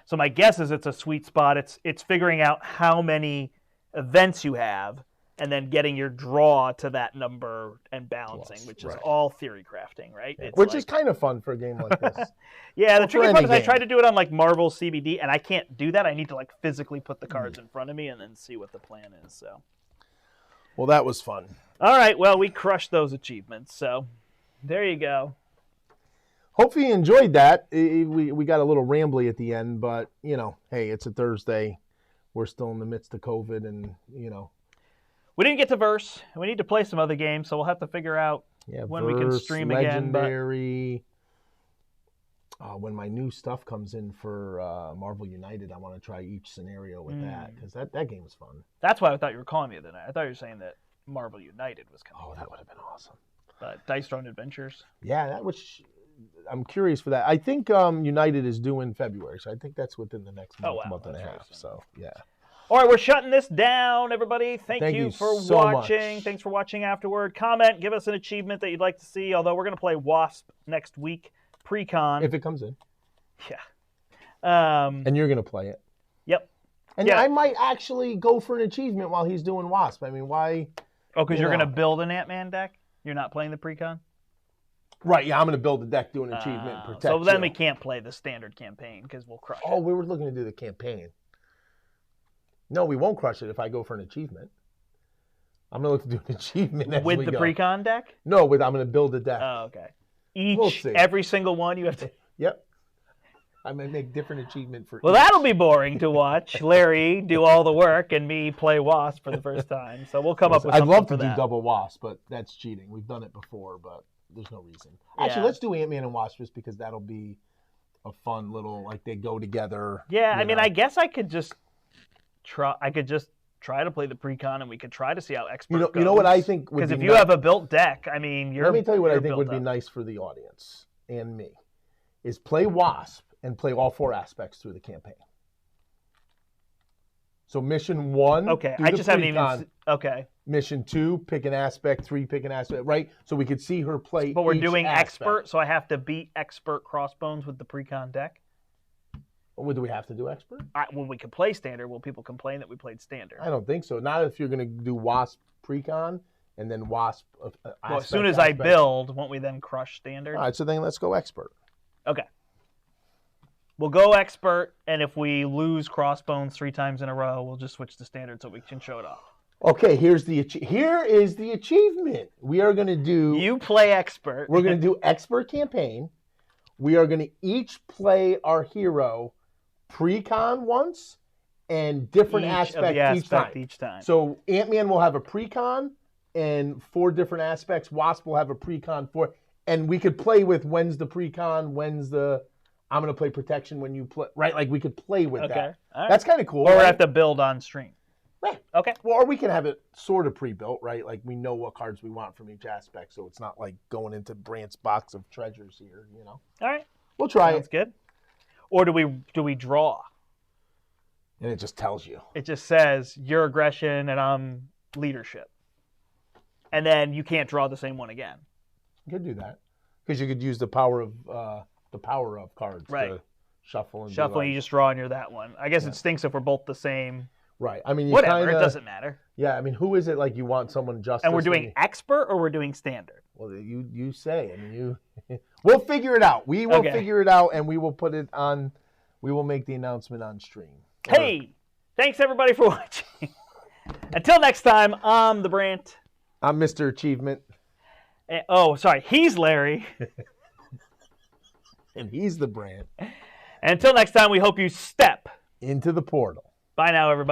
So my guess is it's a sweet spot. It's figuring out how many events you have, and then getting your draw to that number and balancing, Plus, which right. is all theory crafting, right? It's Which like- is kind of fun for a game like this. yeah, the Well, for tricky any part is I game. tried to do it on like Marvel CBD, and I can't do that. I need to like physically put the cards in front of me and then see what the plan is. So, Well, that was fun. all right, well, we crushed those achievements. So, there you go. Hopefully you enjoyed that. We got a little rambly at the end, but, hey, it's a Thursday. We're still in the midst of COVID, and, We didn't get to Verse. We need to play some other games, so we'll have to figure out yeah, when we can Verse, stream again. But Legendary. When my new stuff comes in for Marvel United, I want to try each scenario with that, because that game is fun. that's why I thought you were calling me the other night. I thought you were saying that Marvel United was coming. Oh, that would have been awesome. But Dice Throne Adventures. Yeah, I'm curious for that. I think United is due in February, so I think that's within the next month, Oh, wow. month and a That's half. really soon. So, yeah. All right, we're shutting this down, everybody. Thank you for so watching. much. Thanks for watching afterward. Comment, give us an achievement that you'd like to see, although we're going to play Wasp next week, pre-con. If it comes in. Yeah. And you're going to play it. Yep. And Yeah. I might actually go for an achievement while he's doing Wasp. I mean, why? Oh, because You you're going to know. build an Ant-Man deck? You're not playing the pre-con? Right, yeah, I'm going to build a deck, do an achievement, and protect So then you. we can't play the standard campaign because we'll crush Oh, it. we were looking to do the campaign. No, we won't crush it if I go for an achievement. I'm going to look to do an achievement as With we the go. pre-con deck? No, I'm going to build a deck. Oh, okay. We'll see. Every single one you have to... Yep. I might make different achievement for. Well, each. that'll be boring to watch. Larry do all the work and me play Wasp for the first time. So we'll come up with I'd something love for to do that. double Wasp, but that's cheating. We've done it before, but there's no reason. Actually, Yeah. let's do Ant-Man and Wasp just because that'll be a fun little like they go together. Yeah, I you mean, know. I guess I could just try. I could just try to play the pre-con, and we could try to see how expert goes. You know what I think would because be if you have a built deck, I mean, you're. Let me tell you what I you're think built would be up. nice for the audience and me is play Wasp and play all 4 aspects through the campaign. So mission 1, Okay, do I the just haven't even. pre-con. Okay, Mission 2, pick an aspect. 3, pick an aspect. Right, so we could see her play. but we're each doing aspect. expert, so I have to beat expert Crossbones with the pre-con deck. Or do we have to do expert? Well, we could play standard. Will people complain that we played standard? I don't think so. Not if you're going to do Wasp pre-con and then Wasp. Well, as soon as I build, won't we then crush standard? All right, so then let's go expert. Okay. We'll go expert, and if we lose Crossbones 3 times in a row, we'll just switch to standard so we can show it off. Okay, here is the achievement. We are going to do. You play expert. We're going to do expert campaign. We are going to each play our hero pre-con once and different aspect each time. So Ant-Man will have a pre-con and 4 different aspects. Wasp will have a pre-con 4. And we could play with when's the pre-con, when's the I'm going to play protection when you play. Right? Like we could play with that. All right. That's kind of cool. Or we right? have to build on stream. Right. Okay. Well, or we can have it sort of pre-built, right? Like we know what cards we want from each aspect, so it's not like going into Brandt's box of treasures here, you know. All right. We'll try Sounds it. good. Or do we draw? And it just tells you. It just says your aggression and I'm leadership. And then you can't draw the same one again. You could do that. Because you could use the power of cards to shuffle and Shuffle, you just draw and you're that one. I guess it stinks if we're both the same. Right. I mean, Whatever, it doesn't matter. Yeah, I mean, who is it like you want someone justice? And we're doing expert or we're doing standard? Well, you say. I mean, we'll figure it out. We will figure it out, and we will put it on. We will make the announcement on stream. Hey, thanks everybody for watching. Until next time, I'm the Brandt. I'm Mr. Achievement. Oh, sorry, he's Larry. And he's the Brandt. And until next time, we hope you step into the portal. Bye now, everybody.